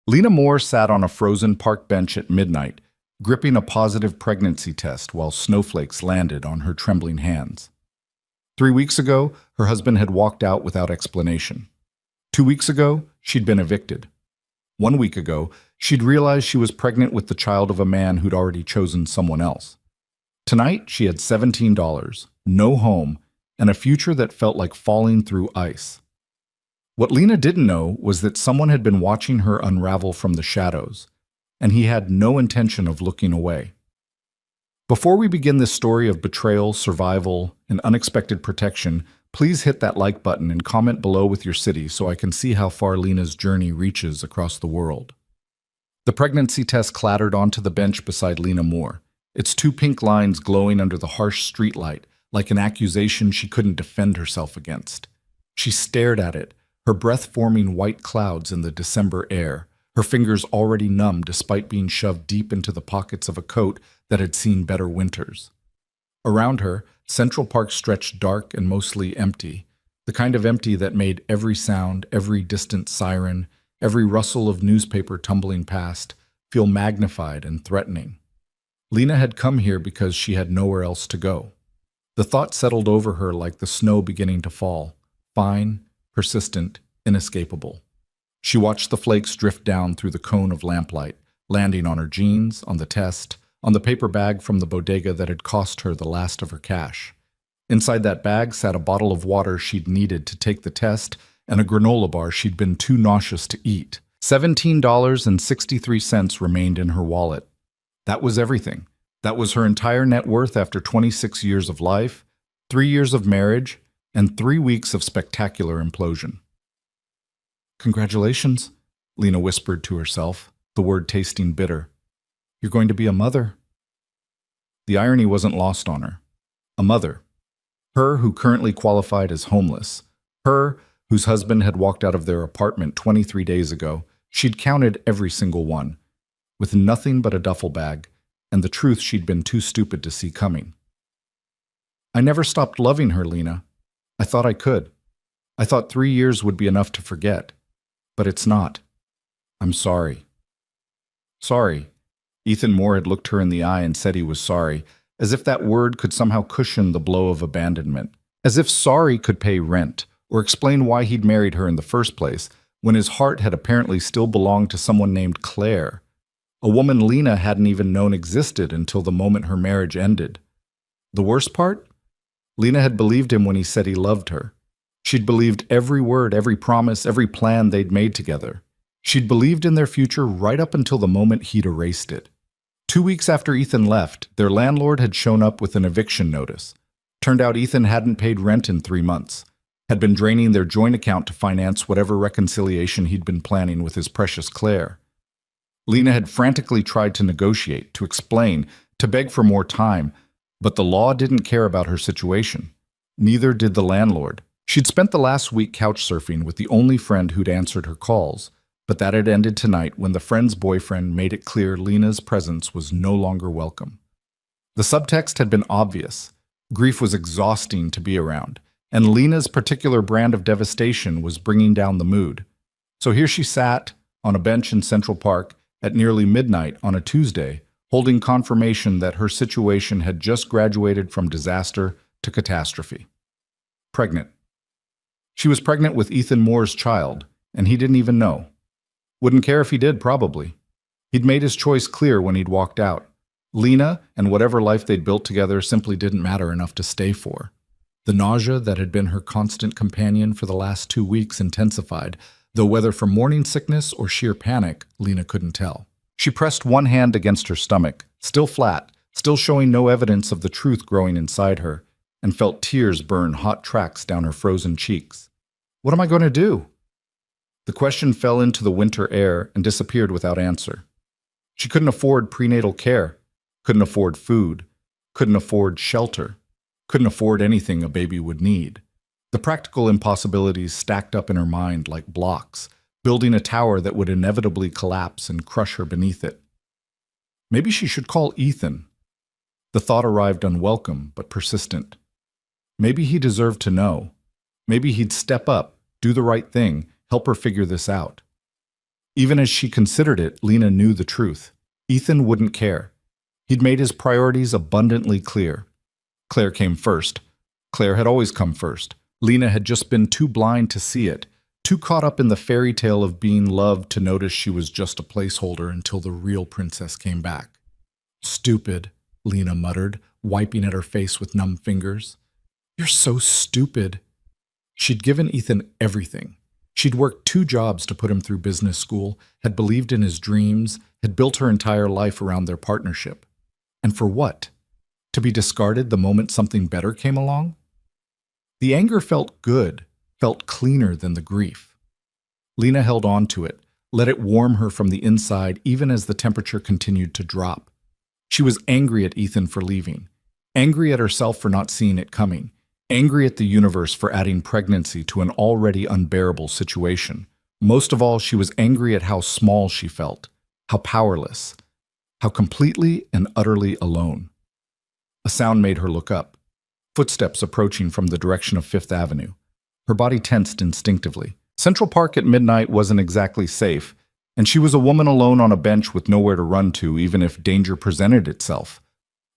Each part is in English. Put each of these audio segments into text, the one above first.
Lena Moore sat on a frozen park bench at midnight, gripping a positive pregnancy test while snowflakes landed on her trembling hands. 3 weeks ago, her husband had walked out without explanation. 2 weeks ago, she'd been evicted. 1 week ago, she'd realized she was pregnant with the child of a man who'd already chosen someone else. Tonight, she had $17, no home, and a future that felt like falling through ice. What Lena didn't know was that someone had been watching her unravel from the shadows, and he had no intention of looking away. Before we begin this story of betrayal, survival, and unexpected protection, please hit that like button and comment below with your city so I can see how far Lena's journey reaches across the world. The pregnancy test clattered onto the bench beside Lena Moore, its two pink lines glowing under the harsh streetlight like an accusation she couldn't defend herself against. She stared at it, her breath forming white clouds in the December air, her fingers already numb despite being shoved deep into the pockets of a coat that had seen better winters. Around her, Central Park stretched dark and mostly empty, the kind of empty that made every sound, every distant siren, every rustle of newspaper tumbling past feel magnified and threatening. Lena had come here because she had nowhere else to go. The thought settled over her like the snow beginning to fall, fine, persistent, inescapable. She watched the flakes drift down through the cone of lamplight, landing on her jeans, on the test, on the paper bag from the bodega that had cost her the last of her cash. Inside that bag sat a bottle of water she'd needed to take the test and a granola bar she'd been too nauseous to eat. $17.63 remained in her wallet. That was everything. That was her entire net worth after 26 years of life, 3 years of marriage, and 3 weeks of spectacular implosion. "Congratulations," Lena whispered to herself, the word tasting bitter. "You're going to be a mother." The irony wasn't lost on her. A mother. Her who currently qualified as homeless. Her whose husband had walked out of their apartment 23 days ago. She'd counted every single one, with nothing but a duffel bag, and the truth she'd been too stupid to see coming. "I never stopped loving her, Lena. I thought I could. I thought 3 years would be enough to forget. But it's not. I'm sorry." Sorry. Ethan Moore had looked her in the eye and said he was sorry, as if that word could somehow cushion the blow of abandonment. As if sorry could pay rent, or explain why he'd married her in the first place, when his heart had apparently still belonged to someone named Claire, a woman Lena hadn't even known existed until the moment her marriage ended. The worst part? Lena had believed him when he said he loved her. She'd believed every word, every promise, every plan they'd made together. She'd believed in their future right up until the moment he'd erased it. 2 weeks after Ethan left, their landlord had shown up with an eviction notice. Turned out Ethan hadn't paid rent in 3 months, had been draining their joint account to finance whatever reconciliation he'd been planning with his precious Claire. Lena had frantically tried to negotiate, to explain, to beg for more time, but the law didn't care about her situation. Neither did the landlord. She'd spent the last week couch surfing with the only friend who'd answered her calls, but that had ended tonight when the friend's boyfriend made it clear Lena's presence was no longer welcome. The subtext had been obvious. Grief was exhausting to be around, and Lena's particular brand of devastation was bringing down the mood. So here she sat, on a bench in Central Park, at nearly midnight on a Tuesday, holding confirmation that her situation had just graduated from disaster to catastrophe. Pregnant. She was pregnant with Ethan Moore's child, and he didn't even know. Wouldn't care if he did, probably. He'd made his choice clear when he'd walked out. Lena and whatever life they'd built together simply didn't matter enough to stay for. The nausea that had been her constant companion for the last 2 weeks intensified, though whether from morning sickness or sheer panic, Lena couldn't tell. She pressed one hand against her stomach, still flat, still showing no evidence of the truth growing inside her, and felt tears burn hot tracks down her frozen cheeks. What am I going to do? The question fell into the winter air and disappeared without answer. She couldn't afford prenatal care, couldn't afford food, couldn't afford shelter, couldn't afford anything a baby would need. The practical impossibilities stacked up in her mind like blocks, building a tower that would inevitably collapse and crush her beneath it. Maybe she should call Ethan. The thought arrived unwelcome but persistent. Maybe he deserved to know. Maybe he'd step up, do the right thing, help her figure this out. Even as she considered it, Lena knew the truth. Ethan wouldn't care. He'd made his priorities abundantly clear. Claire came first. Claire had always come first. Lena had just been too blind to see it, too caught up in the fairy tale of being loved to notice she was just a placeholder until the real princess came back. Stupid, Lena muttered, wiping at her face with numb fingers. You're so stupid. She'd given Ethan everything. She'd worked 2 jobs to put him through business school, had believed in his dreams, had built her entire life around their partnership. And for what? To be discarded the moment something better came along? The anger felt good, felt cleaner than the grief. Lena held on to it, let it warm her from the inside even as the temperature continued to drop. She was angry at Ethan for leaving, angry at herself for not seeing it coming, angry at the universe for adding pregnancy to an already unbearable situation. Most of all, she was angry at how small she felt, how powerless, how completely and utterly alone. A sound made her look up. Footsteps approaching from the direction of Fifth Avenue. Her body tensed instinctively. Central Park at midnight wasn't exactly safe, and she was a woman alone on a bench with nowhere to run to even if danger presented itself.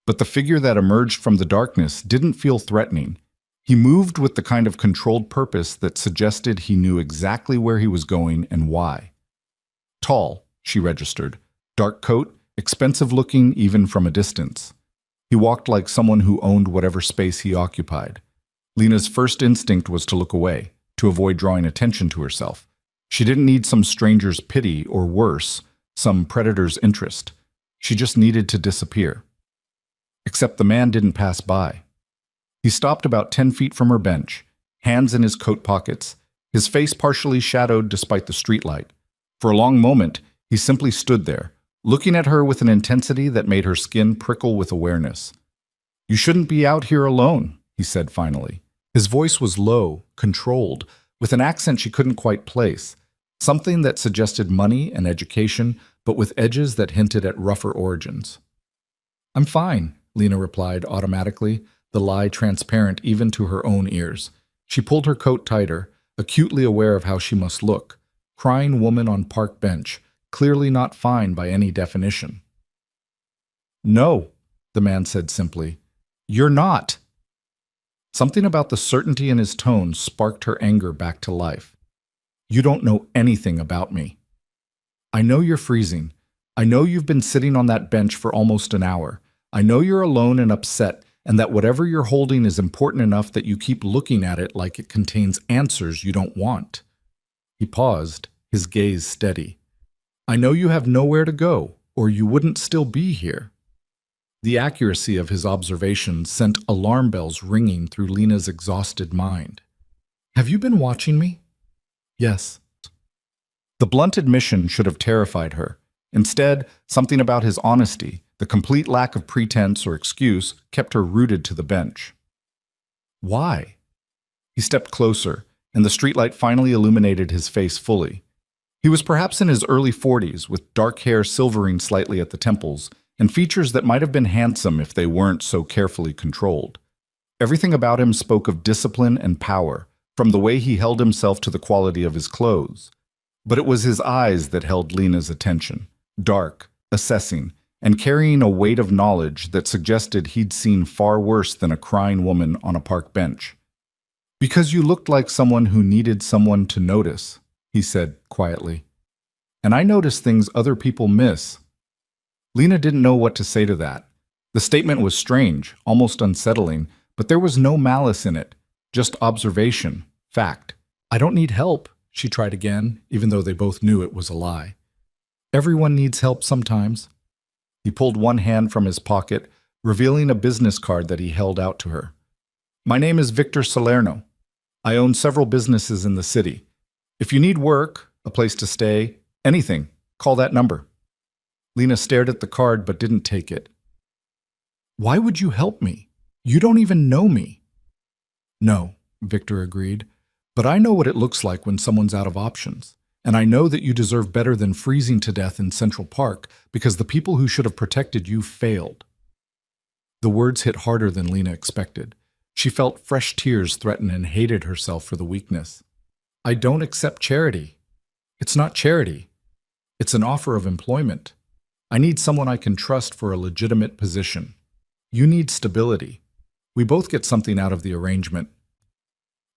But the figure that emerged from the darkness didn't feel threatening. He moved with the kind of controlled purpose that suggested he knew exactly where he was going and why. Tall, she registered. Dark coat, expensive looking even from a distance. He walked like someone who owned whatever space he occupied. Lena's first instinct was to look away, to avoid drawing attention to herself. She didn't need some stranger's pity or worse, some predator's interest. She just needed to disappear. Except the man didn't pass by. He stopped about 10 feet from her bench, hands in his coat pockets, his face partially shadowed despite the streetlight. For a long moment, he simply stood there, looking at her with an intensity that made her skin prickle with awareness. You shouldn't be out here alone, he said finally. His voice was low, controlled, with an accent she couldn't quite place, something that suggested money and education, but with edges that hinted at rougher origins. I'm fine, Lena replied automatically, the lie transparent even to her own ears. She pulled her coat tighter, acutely aware of how she must look. Crying woman on park bench, clearly not fine by any definition. No, the man said simply. You're not. Something about the certainty in his tone sparked her anger back to life. You don't know anything about me. I know you're freezing. I know you've been sitting on that bench for almost an hour. I know you're alone and upset, and that whatever you're holding is important enough that you keep looking at it like it contains answers you don't want. He paused, his gaze steady. I know you have nowhere to go, or you wouldn't still be here. The accuracy of his observation sent alarm bells ringing through Lena's exhausted mind. Have you been watching me? Yes. The blunt admission should have terrified her. Instead, something about his honesty, the complete lack of pretense or excuse, kept her rooted to the bench. Why? He stepped closer, and the streetlight finally illuminated his face fully. He was perhaps in his early 40s, with dark hair silvering slightly at the temples, and features that might have been handsome if they weren't so carefully controlled. Everything about him spoke of discipline and power, from the way he held himself to the quality of his clothes. But it was his eyes that held Lena's attention, dark, assessing, and carrying a weight of knowledge that suggested he'd seen far worse than a crying woman on a park bench. Because you looked like someone who needed someone to notice, he said quietly. And I notice things other people miss. Lena didn't know what to say to that. The statement was strange, almost unsettling, but there was no malice in it, just observation, fact. I don't need help, she tried again, even though they both knew it was a lie. Everyone needs help sometimes. He pulled one hand from his pocket, revealing a business card that he held out to her. My name is Victor Salerno. I own several businesses in the city. If you need work, a place to stay, anything, call that number. Lena stared at the card but didn't take it. Why would you help me? You don't even know me. No, Victor agreed, but I know what it looks like when someone's out of options. And I know that you deserve better than freezing to death in Central Park because the people who should have protected you failed. The words hit harder than Lena expected. She felt fresh tears threaten and hated herself for the weakness. I don't accept charity. It's not charity. It's an offer of employment. I need someone I can trust for a legitimate position. You need stability. We both get something out of the arrangement."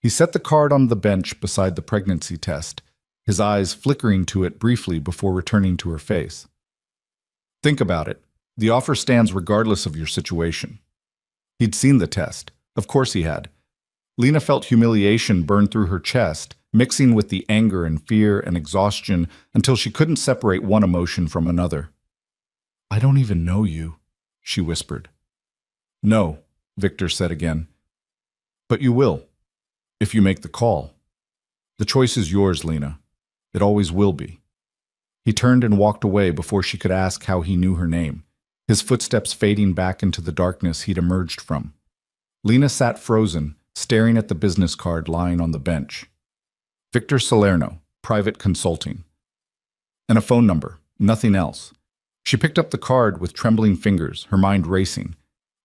He set the card on the bench beside the pregnancy test, his eyes flickering to it briefly before returning to her face. "Think about it. The offer stands regardless of your situation." He'd seen the test. Of course he had. Lena felt humiliation burn through her chest, mixing with the anger and fear and exhaustion until she couldn't separate one emotion from another. "I don't even know you," she whispered. "No," Victor said again. "But you will, if you make the call. The choice is yours, Lena. It always will be." He turned and walked away before she could ask how he knew her name, his footsteps fading back into the darkness he'd emerged from. Lena sat frozen, staring at the business card lying on the bench. Victor Salerno, private consulting. And a phone number, nothing else. She picked up the card with trembling fingers, her mind racing.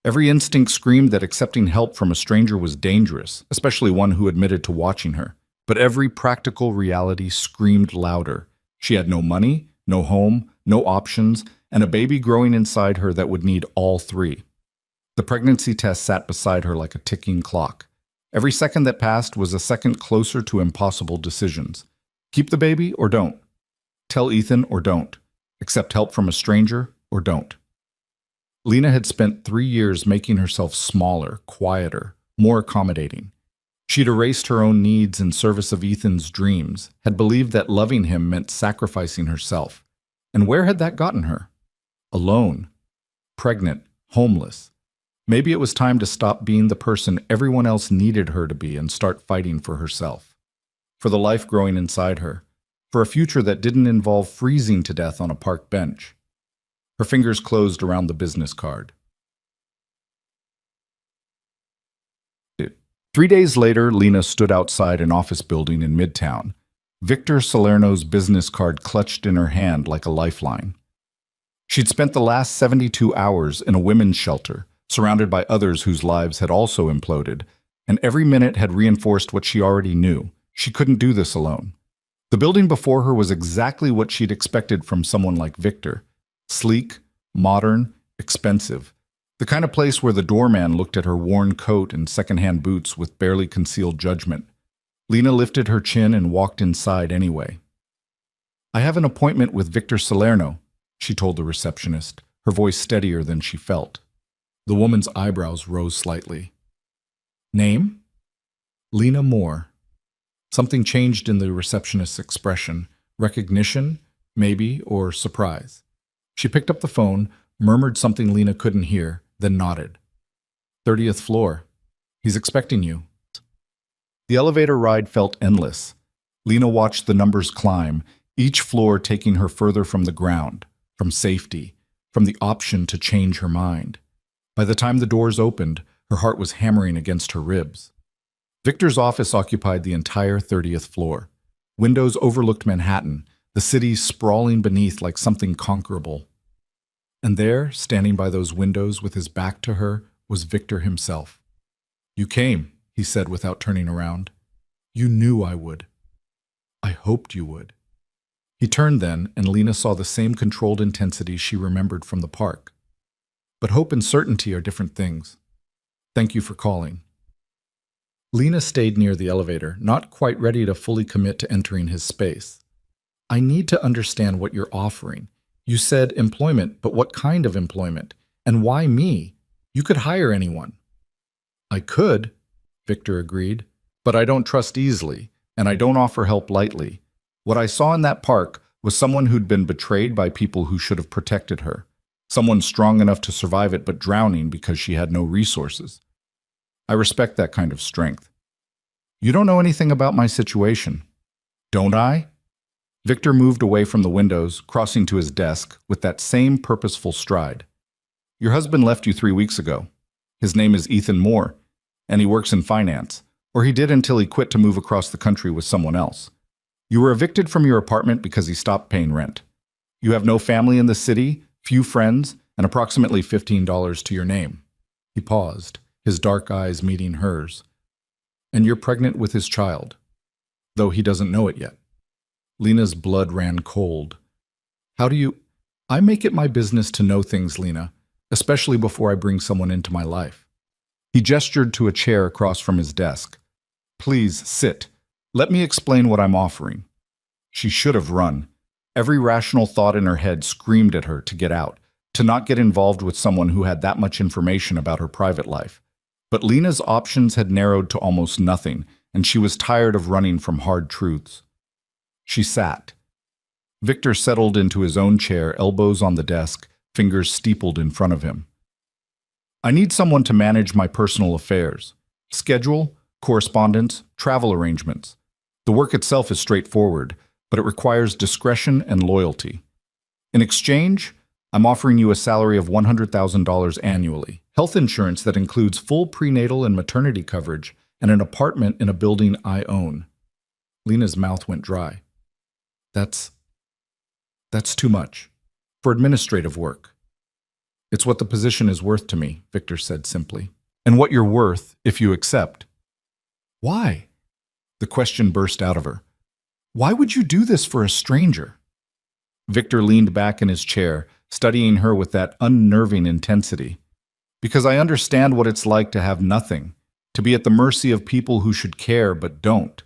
Every instinct screamed that accepting help from a stranger was dangerous, especially one who admitted to watching her. But every practical reality screamed louder. She had no money, no home, no options, and a baby growing inside her that would need all three. The pregnancy test sat beside her like a ticking clock. Every second that passed was a second closer to impossible decisions. Keep the baby or don't. Tell Ethan or don't. Accept help from a stranger or don't. Lena had spent 3 years making herself smaller, quieter, more accommodating. She'd erased her own needs in service of Ethan's dreams, had believed that loving him meant sacrificing herself. And where had that gotten her? Alone, pregnant, homeless. Maybe it was time to stop being the person everyone else needed her to be and start fighting for herself. For the life growing inside her. For a future that didn't involve freezing to death on a park bench. Her fingers closed around the business card. 3 days later, Lena stood outside an office building in Midtown, Victor Salerno's business card clutched in her hand like a lifeline. She'd spent the last 72 hours in a women's shelter, surrounded by others whose lives had also imploded, and every minute had reinforced what she already knew. She couldn't do this alone. The building before her was exactly what she'd expected from someone like Victor. Sleek, modern, expensive. The kind of place where the doorman looked at her worn coat and secondhand boots with barely concealed judgment. Lena lifted her chin and walked inside anyway. "I have an appointment with Victor Salerno," she told the receptionist, her voice steadier than she felt. The woman's eyebrows rose slightly. "Name?" "Lena Moore." Something changed in the receptionist's expression. Recognition, maybe, or surprise. She picked up the phone, murmured something Lena couldn't hear, then nodded. 30th floor. He's expecting you." The elevator ride felt endless. Lena watched the numbers climb, each floor taking her further from the ground, from safety, from the option to change her mind. By the time the doors opened, her heart was hammering against her ribs. Victor's office occupied the entire 30th floor. Windows overlooked Manhattan, the city sprawling beneath like something conquerable. And there, standing by those windows with his back to her, was Victor himself. "You came," he said without turning around. "You knew I would. I hoped you would." He turned then, and Lena saw the same controlled intensity she remembered from the park. But hope and certainty are different things. "Thank you for calling." Lena stayed near the elevator, not quite ready to fully commit to entering his space. "I need to understand what you're offering. You said employment, but what kind of employment? And why me? You could hire anyone." "I could," Victor agreed, "but I don't trust easily, and I don't offer help lightly. What I saw in that park was someone who'd been betrayed by people who should have protected her. Someone strong enough to survive it but drowning because she had no resources. I respect that kind of strength. You don't know anything about my situation." "Don't I?" Victor moved away from the windows, crossing to his desk with that same purposeful stride. "Your husband left you 3 weeks ago. His name is Ethan Moore, and he works in finance, or he did until he quit to move across the country with someone else. You were evicted from your apartment because he stopped paying rent. You have no family in the city, few friends, and approximately $15 to your name." He paused, his dark eyes meeting hers. "And you're pregnant with his child, though he doesn't know it yet." Lena's blood ran cold. How do you... I make it my business to know things, Lena, especially before I bring someone into my life. He gestured to a chair across from his desk. Please, sit. Let me explain what I'm offering. She should have run. Every rational thought in her head screamed at her to get out, to not get involved with someone who had that much information about her private life. But Lena's options had narrowed to almost nothing, and she was tired of running from hard truths. She sat. Victor settled into his own chair, elbows on the desk, fingers steepled in front of him. I need someone to manage my personal affairs. Schedule, correspondence, travel arrangements. The work itself is straightforward, but it requires discretion and loyalty. In exchange, I'm offering you a salary of $100,000 annually, health insurance that includes full prenatal and maternity coverage, and an apartment in a building I own. Lena's mouth went dry. That's too much. For administrative work. It's what the position is worth to me, Victor said simply. And what you're worth if you accept. Why? The question burst out of her. Why would you do this for a stranger? Victor leaned back in his chair, studying her with that unnerving intensity. Because I understand what it's like to have nothing, to be at the mercy of people who should care but don't.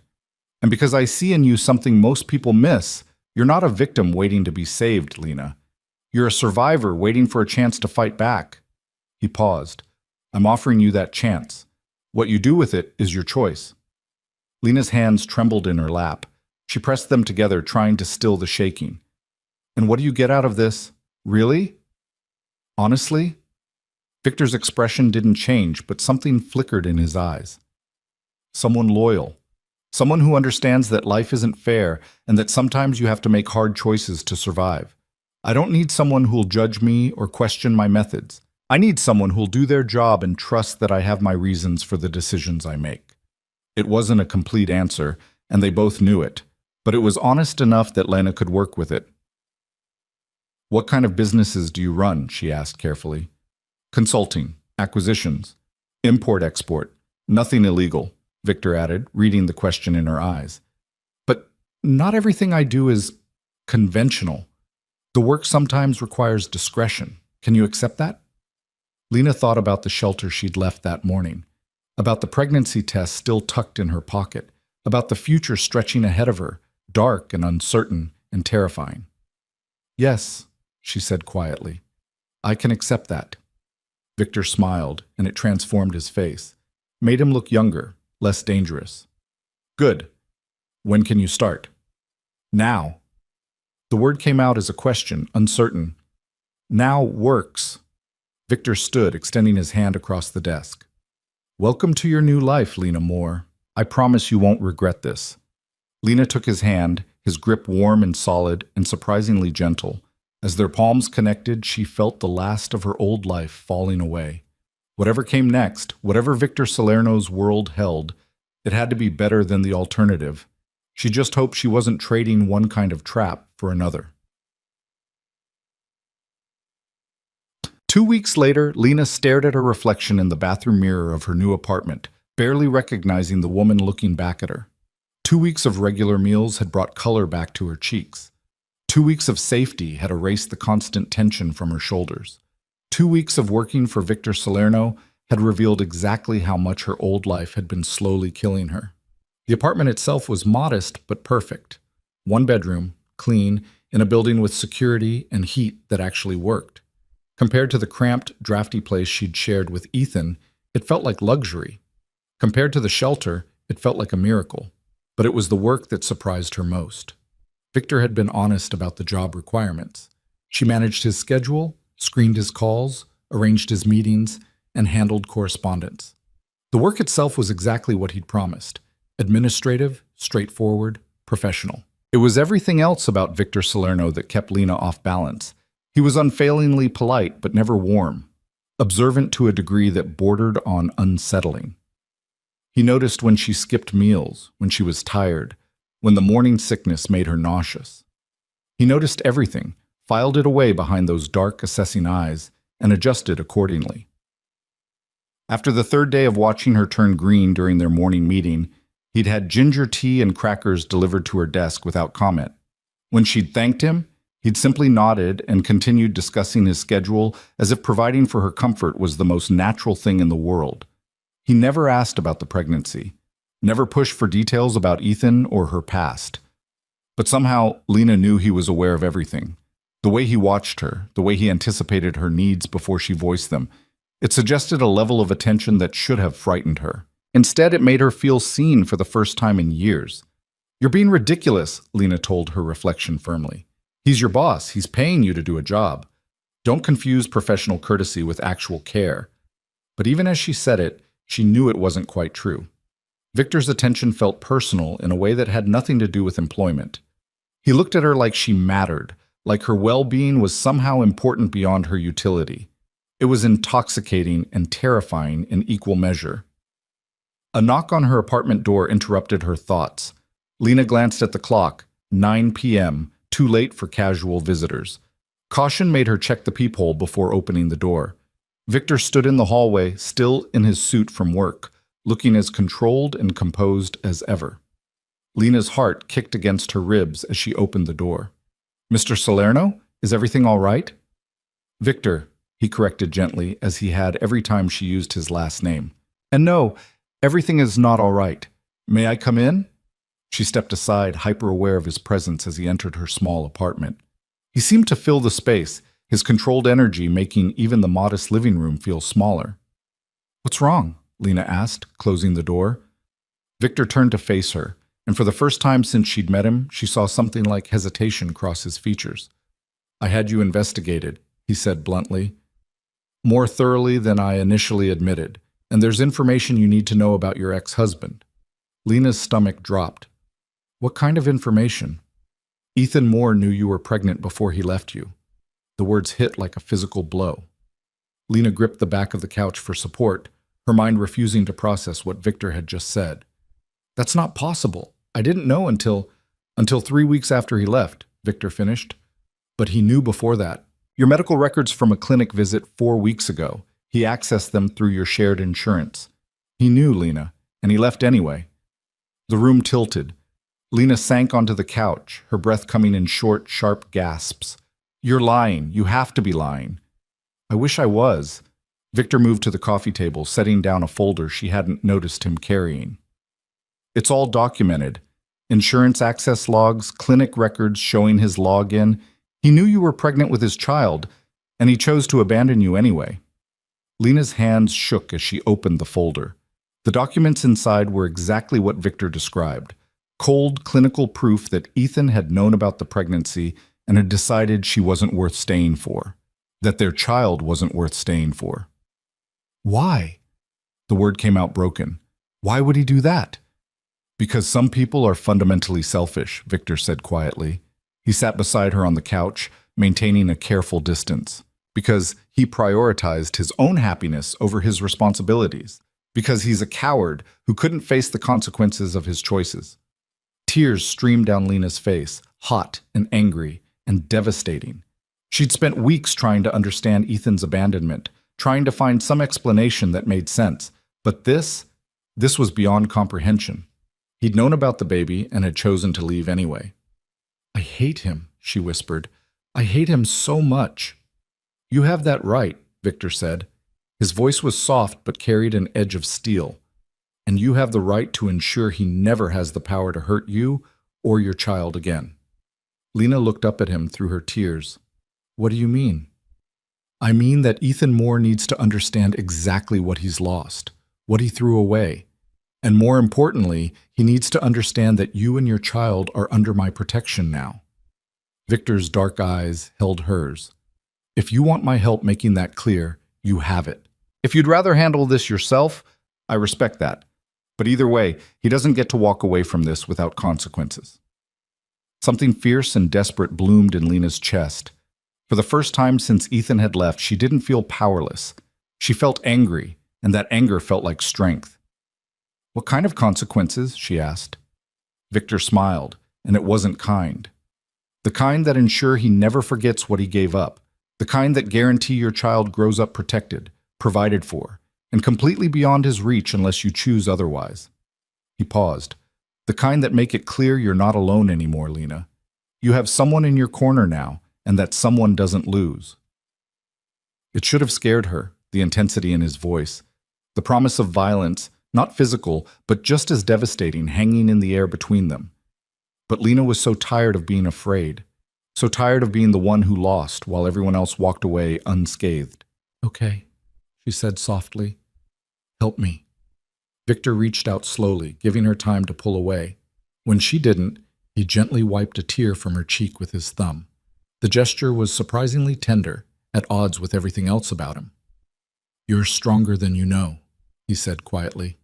And because I see in you something most people miss, you're not a victim waiting to be saved, Lena. You're a survivor waiting for a chance to fight back. He paused. I'm offering you that chance. What you do with it is your choice. Lena's hands trembled in her lap. She pressed them together, trying to still the shaking. And what do you get out of this? Really? Honestly? Victor's expression didn't change, but something flickered in his eyes. Someone loyal. Someone who understands that life isn't fair and that sometimes you have to make hard choices to survive. I don't need someone who'll judge me or question my methods. I need someone who'll do their job and trust that I have my reasons for the decisions I make. It wasn't a complete answer, and they both knew it, but it was honest enough that Lena could work with it. What kind of businesses do you run? She asked carefully. Consulting, acquisitions, import-export, nothing illegal, Victor added, reading the question in her eyes. But not everything I do is conventional. The work sometimes requires discretion. Can you accept that? Lena thought about the shelter she'd left that morning, about the pregnancy test still tucked in her pocket, about the future stretching ahead of her, dark and uncertain and terrifying. Yes, she said quietly, I can accept that. Victor smiled, and it transformed his face, made him look younger, less dangerous. Good. When can you start? Now. The word came out as a question, uncertain. Now works. Victor stood, extending his hand across the desk. Welcome to your new life, Lena Moore. I promise you won't regret this. Lena took his hand, his grip warm and solid and surprisingly gentle. As their palms connected, she felt the last of her old life falling away. Whatever came next, whatever Victor Salerno's world held, it had to be better than the alternative. She just hoped she wasn't trading one kind of trap for another. 2 weeks later, Lena stared at her reflection in the bathroom mirror of her new apartment, barely recognizing the woman looking back at her. 2 weeks of regular meals had brought color back to her cheeks. 2 weeks of safety had erased the constant tension from her shoulders. 2 weeks of working for Victor Salerno had revealed exactly how much her old life had been slowly killing her. The apartment itself was modest but perfect. 1 bedroom, clean, in a building with security and heat that actually worked. Compared to the cramped, drafty place she'd shared with Ethan, it felt like luxury. Compared to the shelter, it felt like a miracle. But it was the work that surprised her most. Victor had been honest about the job requirements. She managed his schedule, screened his calls, arranged his meetings, and handled correspondence. The work itself was exactly what he'd promised. Administrative, straightforward, professional. It was everything else about Victor Salerno that kept Lena off balance. He was unfailingly polite but never warm, observant to a degree that bordered on unsettling. He noticed when she skipped meals, when she was tired, when the morning sickness made her nauseous. He noticed everything, filed it away behind those dark, assessing eyes, and adjusted accordingly. After the 3rd day of watching her turn green during their morning meeting, he'd had ginger tea and crackers delivered to her desk without comment. When she'd thanked him, He'd simply nodded and continued discussing his schedule as if providing for her comfort was the most natural thing in the world. He never asked about the pregnancy, never pushed for details about Ethan or her past. But somehow, Lena knew he was aware of everything. The way he watched her, the way he anticipated her needs before she voiced them, it suggested a level of attention that should have frightened her. Instead, it made her feel seen for the first time in years. "You're being ridiculous," Lena told her reflection firmly. "He's your boss. He's paying you to do a job. Don't confuse professional courtesy with actual care." But even as she said it, she knew it wasn't quite true. Victor's attention felt personal in a way that had nothing to do with employment. He looked at her like she mattered, like her well-being was somehow important beyond her utility. It was intoxicating and terrifying in equal measure. A knock on her apartment door interrupted her thoughts. Lena glanced at the clock, 9 p.m., too late for casual visitors. Caution made her check the peephole before opening the door. Victor stood in the hallway, still in his suit from work, looking as controlled and composed as ever. Lena's heart kicked against her ribs as she opened the door. "Mr. Salerno, is everything all right?" "Victor," he corrected gently, as he had every time she used his last name. "And no, everything is not all right. May I come in?" She stepped aside, hyper-aware of his presence as he entered her small apartment. He seemed to fill the space, his controlled energy making even the modest living room feel smaller. "What's wrong?" Lena asked, closing the door. Victor turned to face her, and for the first time since she'd met him, she saw something like hesitation cross his features. "I had you investigated," he said bluntly. "More thoroughly than I initially admitted, and there's information you need to know about your ex-husband." Lena's stomach dropped. "What kind of information?" "Ethan Moore knew you were pregnant before he left you." The words hit like a physical blow. Lena gripped the back of the couch for support, her mind refusing to process what Victor had just said. "That's not possible. I didn't know until 3 weeks after he left," Victor finished. "But he knew before that. Your medical records from a clinic visit 4 weeks ago. He accessed them through your shared insurance. He knew, Lena, and he left anyway." The room tilted. Lena sank onto the couch, her breath coming in short, sharp gasps. "You're lying. You have to be lying." "I wish I was." Victor moved to the coffee table, setting down a folder she hadn't noticed him carrying. "It's all documented. Insurance access logs, clinic records showing his login. He knew you were pregnant with his child, and he chose to abandon you anyway." Lena's hands shook as she opened the folder. The documents inside were exactly what Victor described. Cold clinical proof that Ethan had known about the pregnancy and had decided she wasn't worth staying for, that their child wasn't worth staying for. "Why?" The word came out broken. "Why would he do that?" "Because some people are fundamentally selfish," Victor said quietly. He sat beside her on the couch, maintaining a careful distance. "Because he prioritized his own happiness over his responsibilities. Because he's a coward who couldn't face the consequences of his choices." Tears streamed down Lena's face, hot and angry and devastating. She'd spent weeks trying to understand Ethan's abandonment, trying to find some explanation that made sense. But this was beyond comprehension. He'd known about the baby and had chosen to leave anyway. "I hate him," she whispered. "I hate him so much." "You have that right," Victor said. His voice was soft but carried an edge of steel. "And you have the right to ensure he never has the power to hurt you or your child again." Lena looked up at him through her tears. "What do you mean?" "I mean that Ethan Moore needs to understand exactly what he's lost, what he threw away. And more importantly, he needs to understand that you and your child are under my protection now." Victor's dark eyes held hers. "If you want my help making that clear, you have it. If you'd rather handle this yourself, I respect that. But either way, he doesn't get to walk away from this without consequences." Something fierce and desperate bloomed in Lena's chest. For the first time since Ethan had left, she didn't feel powerless. She felt angry, and that anger felt like strength. "What kind of consequences?" she asked. Victor smiled, and it wasn't kind. "The kind that ensure he never forgets what he gave up. The kind that guarantee your child grows up protected, provided for, and completely beyond his reach unless you choose otherwise." He paused. "The kind that make it clear you're not alone anymore, Lena. You have someone in your corner now, and that someone doesn't lose. It should have scared her, the intensity in his voice, the promise of violence, not physical, but just as devastating, hanging in the air between them. But Lena was so tired of being afraid, so tired of being the one who lost while everyone else walked away unscathed. "Okay," she said softly. "Help me." Victor reached out slowly, giving her time to pull away. When she didn't, he gently wiped a tear from her cheek with his thumb. The gesture was surprisingly tender, at odds with everything else about him. "You're stronger than you know," he said quietly.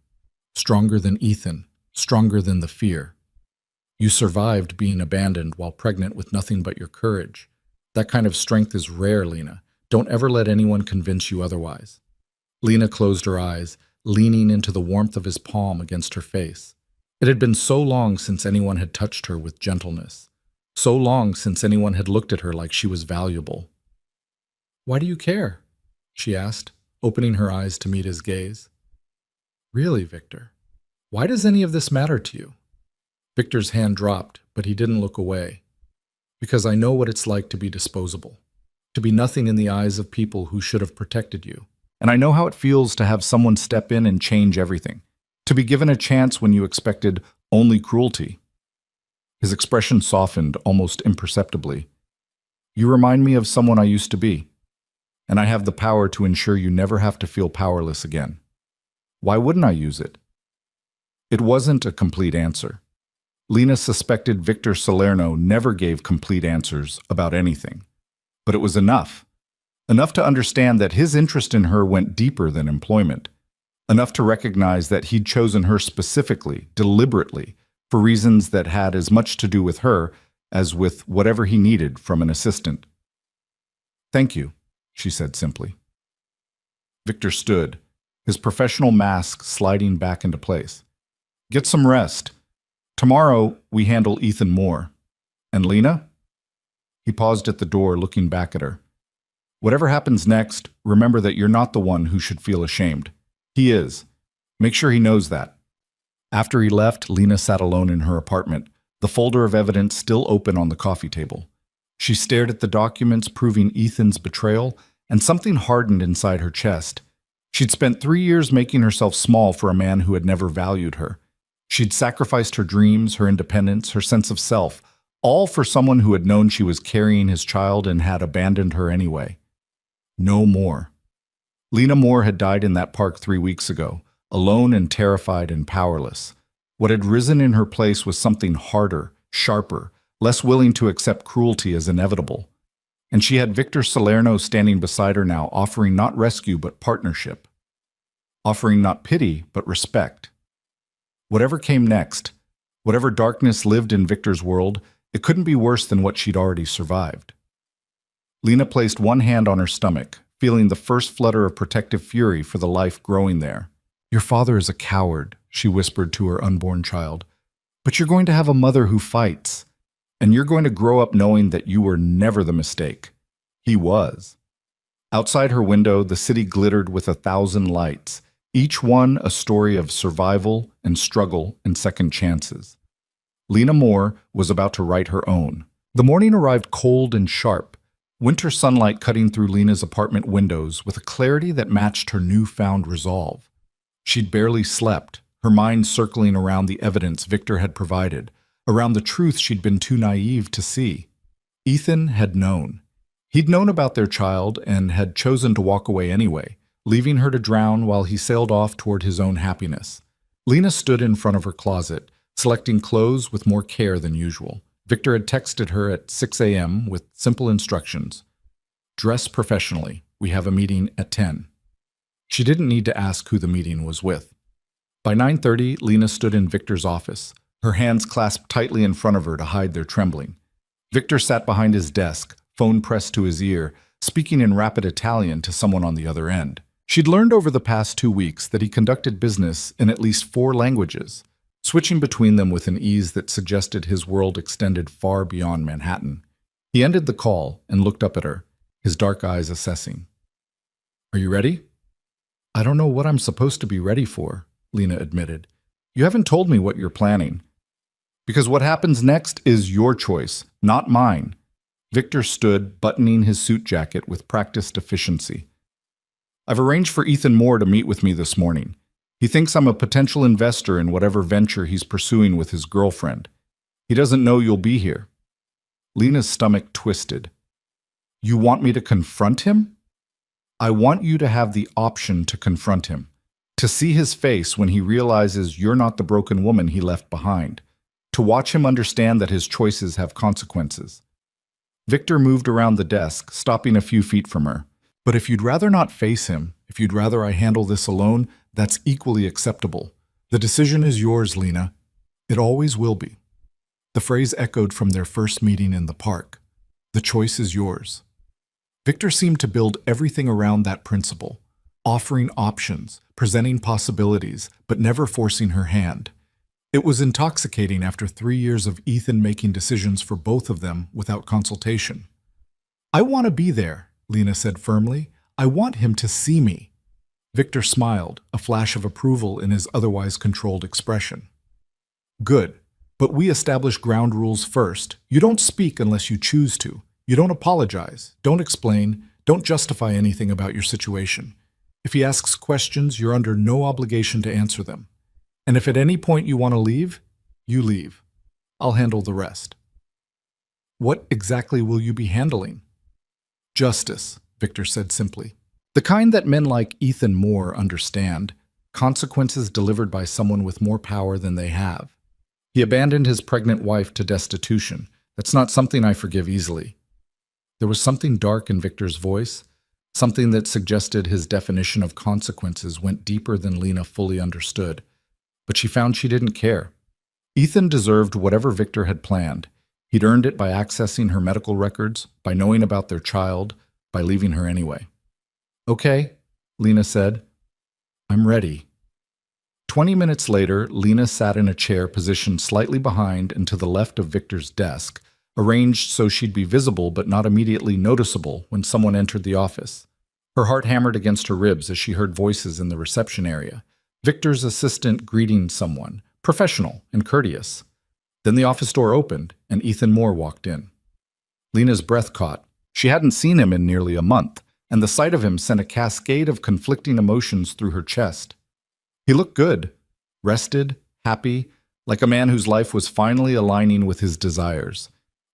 "Stronger than Ethan, stronger than the fear. You survived being abandoned while pregnant with nothing but your courage. That kind of strength is rare, Lena. Don't ever let anyone convince you otherwise." Lena closed her eyes, leaning into the warmth of his palm against her face. It had been so long since anyone had touched her with gentleness, so long since anyone had looked at her like she was valuable. "Why do you care?" she asked, opening her eyes to meet his gaze. "Really, Victor, why does any of this matter to you?" Victor's hand dropped, but he didn't look away. "Because I know what it's like to be disposable, to be nothing in the eyes of people who should have protected you. And I know how it feels to have someone step in and change everything, to be given a chance when you expected only cruelty." His expression softened almost imperceptibly. "You remind me of someone I used to be, and I have the power to ensure you never have to feel powerless again. Why wouldn't I use it?" It wasn't a complete answer. Lena suspected Victor Salerno never gave complete answers about anything. But it was enough. Enough to understand that his interest in her went deeper than employment. Enough to recognize that he'd chosen her specifically, deliberately, for reasons that had as much to do with her as with whatever he needed from an assistant. "Thank you," she said simply. Victor stood, his professional mask sliding back into place. "Get some rest. Tomorrow, we handle Ethan Moore. And Lena?" He paused at the door, looking back at her. "Whatever happens next, remember that you're not the one who should feel ashamed. He is. Make sure he knows that." After he left, Lena sat alone in her apartment, the folder of evidence still open on the coffee table. She stared at the documents proving Ethan's betrayal, and something hardened inside her chest. She'd spent 3 years making herself small for a man who had never valued her. She'd sacrificed her dreams, her independence, her sense of self, all for someone who had known she was carrying his child and had abandoned her anyway. No more. Lena Moore had died in that park 3 weeks ago, alone and terrified and powerless. What had risen in her place was something harder, sharper, less willing to accept cruelty as inevitable. And she had Victor Salerno standing beside her now, offering not rescue but partnership. Offering not pity but respect. Whatever came next, whatever darkness lived in Victor's world, it couldn't be worse than what she'd already survived. Lena placed one hand on her stomach, feeling the first flutter of protective fury for the life growing there. "Your father is a coward," she whispered to her unborn child. "But you're going to have a mother who fights. And you're going to grow up knowing that you were never the mistake. He was." Outside her window, the city glittered with 1,000 lights, each one a story of survival and struggle and second chances. Lena Moore was about to write her own. The morning arrived cold and sharp, winter sunlight cutting through Lena's apartment windows with a clarity that matched her newfound resolve. She'd barely slept, her mind circling around the evidence Victor had provided, around the truth she'd been too naive to see. Ethan had known. He'd known about their child and had chosen to walk away anyway, leaving her to drown while he sailed off toward his own happiness. Lena stood in front of her closet, selecting clothes with more care than usual. Victor had texted her at 6 a.m. with simple instructions. "Dress professionally. We have a meeting at 10. She didn't need to ask who the meeting was with. By 9:30, Lena stood in Victor's office, her hands clasped tightly in front of her to hide their trembling. Victor sat behind his desk, phone pressed to his ear, speaking in rapid Italian to someone on the other end. She'd learned over the past 2 weeks that he conducted business in at least 4 languages, switching between them with an ease that suggested his world extended far beyond Manhattan. He ended the call and looked up at her, his dark eyes assessing. "Are you ready?" "I don't know what I'm supposed to be ready for," Lena admitted. "You haven't told me what you're planning. Because what happens next is your choice, not mine. Victor stood, buttoning his suit jacket with practiced efficiency. I've arranged for Ethan Moore to meet with me this morning. He thinks I'm a potential investor in whatever venture he's pursuing with his girlfriend. He doesn't know you'll be here. Lena's stomach twisted. You want me to confront him? I want you to have the option to confront him, to see his face when he realizes you're not the broken woman he left behind, to watch him understand that his choices have consequences. Victor moved around the desk, stopping a few feet from her. But if you'd rather not face him, if you'd rather I handle this alone, that's equally acceptable. The decision is yours, Lena. It always will be. The phrase echoed from their first meeting in the park. The choice is yours. Victor seemed to build everything around that principle, offering options, presenting possibilities, but never forcing her hand. It was intoxicating after 3 years of Ethan making decisions for both of them without consultation. I want to be there, Lena said firmly. I want him to see me. Victor smiled, a flash of approval in his otherwise controlled expression. Good, but we establish ground rules first. You don't speak unless you choose to. You don't apologize, don't explain, don't justify anything about your situation. If he asks questions, you're under no obligation to answer them. And if at any point you want to leave, you leave. I'll handle the rest. What exactly will you be handling? Justice, Victor said simply. The kind that men like Ethan Moore understand, consequences delivered by someone with more power than they have. He abandoned his pregnant wife to destitution. That's not something I forgive easily. There was something dark in Victor's voice, something that suggested his definition of consequences went deeper than Lena fully understood. But she found she didn't care. Ethan deserved whatever Victor had planned. He'd earned it by accessing her medical records, by knowing about their child, by leaving her anyway. Okay, Lena said. I'm ready. 20 minutes later, Lena sat in a chair positioned slightly behind and to the left of Victor's desk, arranged so she'd be visible but not immediately noticeable when someone entered the office. Her heart hammered against her ribs as she heard voices in the reception area. Victor's assistant greeting someone, professional and courteous. Then the office door opened, and Ethan Moore walked in. Lena's breath caught. She hadn't seen him in nearly a month, and the sight of him sent a cascade of conflicting emotions through her chest. He looked good, rested, happy, like a man whose life was finally aligning with his desires.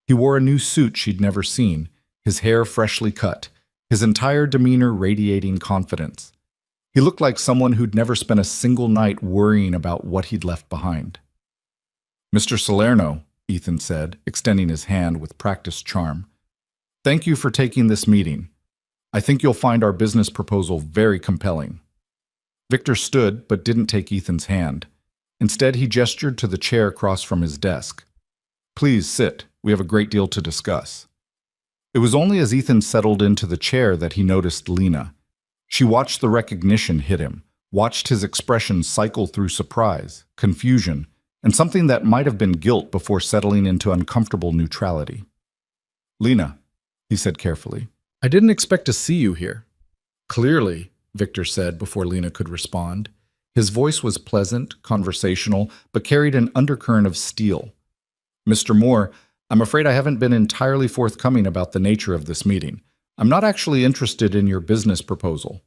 He wore a new suit she'd never seen, his hair freshly cut, his entire demeanor radiating confidence. He looked like someone who'd never spent a single night worrying about what he'd left behind. Mr. Salerno, Ethan said, extending his hand with practiced charm. Thank you for taking this meeting. I think you'll find our business proposal very compelling. Victor stood but didn't take Ethan's hand. Instead, he gestured to the chair across from his desk. Please sit. We have a great deal to discuss. It was only as Ethan settled into the chair that he noticed Lena. She watched the recognition hit him, watched his expression cycle through surprise, confusion, and something that might have been guilt before settling into uncomfortable neutrality. Lena, he said carefully, I didn't expect to see you here. Clearly, Victor said before Lena could respond. His voice was pleasant, conversational, but carried an undercurrent of steel. Mr. Moore, I'm afraid I haven't been entirely forthcoming about the nature of this meeting. I'm not actually interested in your business proposal.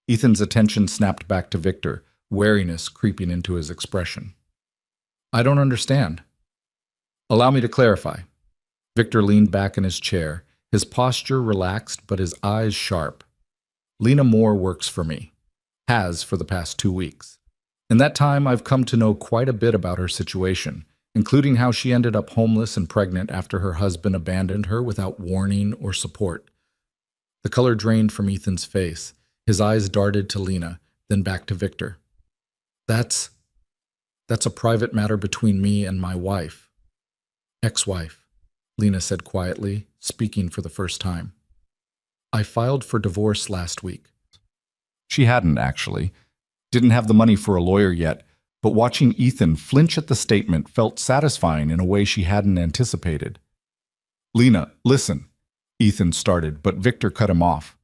Ethan's attention snapped back to Victor, wariness creeping into his expression. I don't understand. Allow me to clarify. Victor leaned back in his chair, his posture relaxed but his eyes sharp. Lena Moore works for me. Has for the past 2 weeks. In that time, I've come to know quite a bit about her situation, including how she ended up homeless and pregnant after her husband abandoned her without warning or support. The color drained from Ethan's face. His eyes darted to Lena, then back to Victor. That's a private matter between me and my wife. Ex-wife, Lena said quietly, speaking for the first time. I filed for divorce last week. She hadn't, actually. Didn't have the money for a lawyer yet, but watching Ethan flinch at the statement felt satisfying in a way she hadn't anticipated. Lena, listen, Ethan started, but Victor cut him off.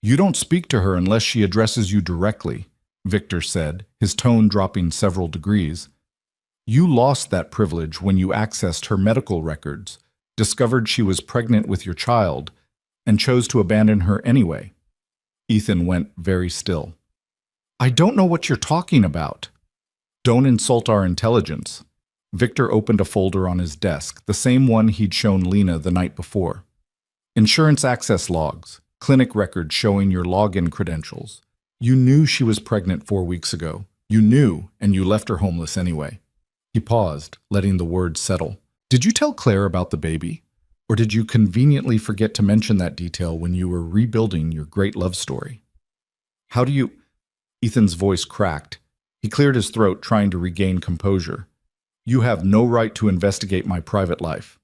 You don't speak to her unless she addresses you directly, Victor said, his tone dropping several degrees. You lost that privilege when you accessed her medical records. discovered she was pregnant with your child, and chose to abandon her anyway. Ethan went very still. I don't know what you're talking about. Don't insult our intelligence. Victor opened a folder on his desk, the same one he'd shown Lena the night before. Insurance access logs, clinic records showing your login credentials. You knew she was pregnant 4 weeks ago. You knew, and you left her homeless anyway. He paused, letting the words settle. Did you tell Claire about the baby? Or did you conveniently forget to mention that detail when you were rebuilding your great love story? How do you... Ethan's voice cracked. He cleared his throat, trying to regain composure. You have no right to investigate my private life.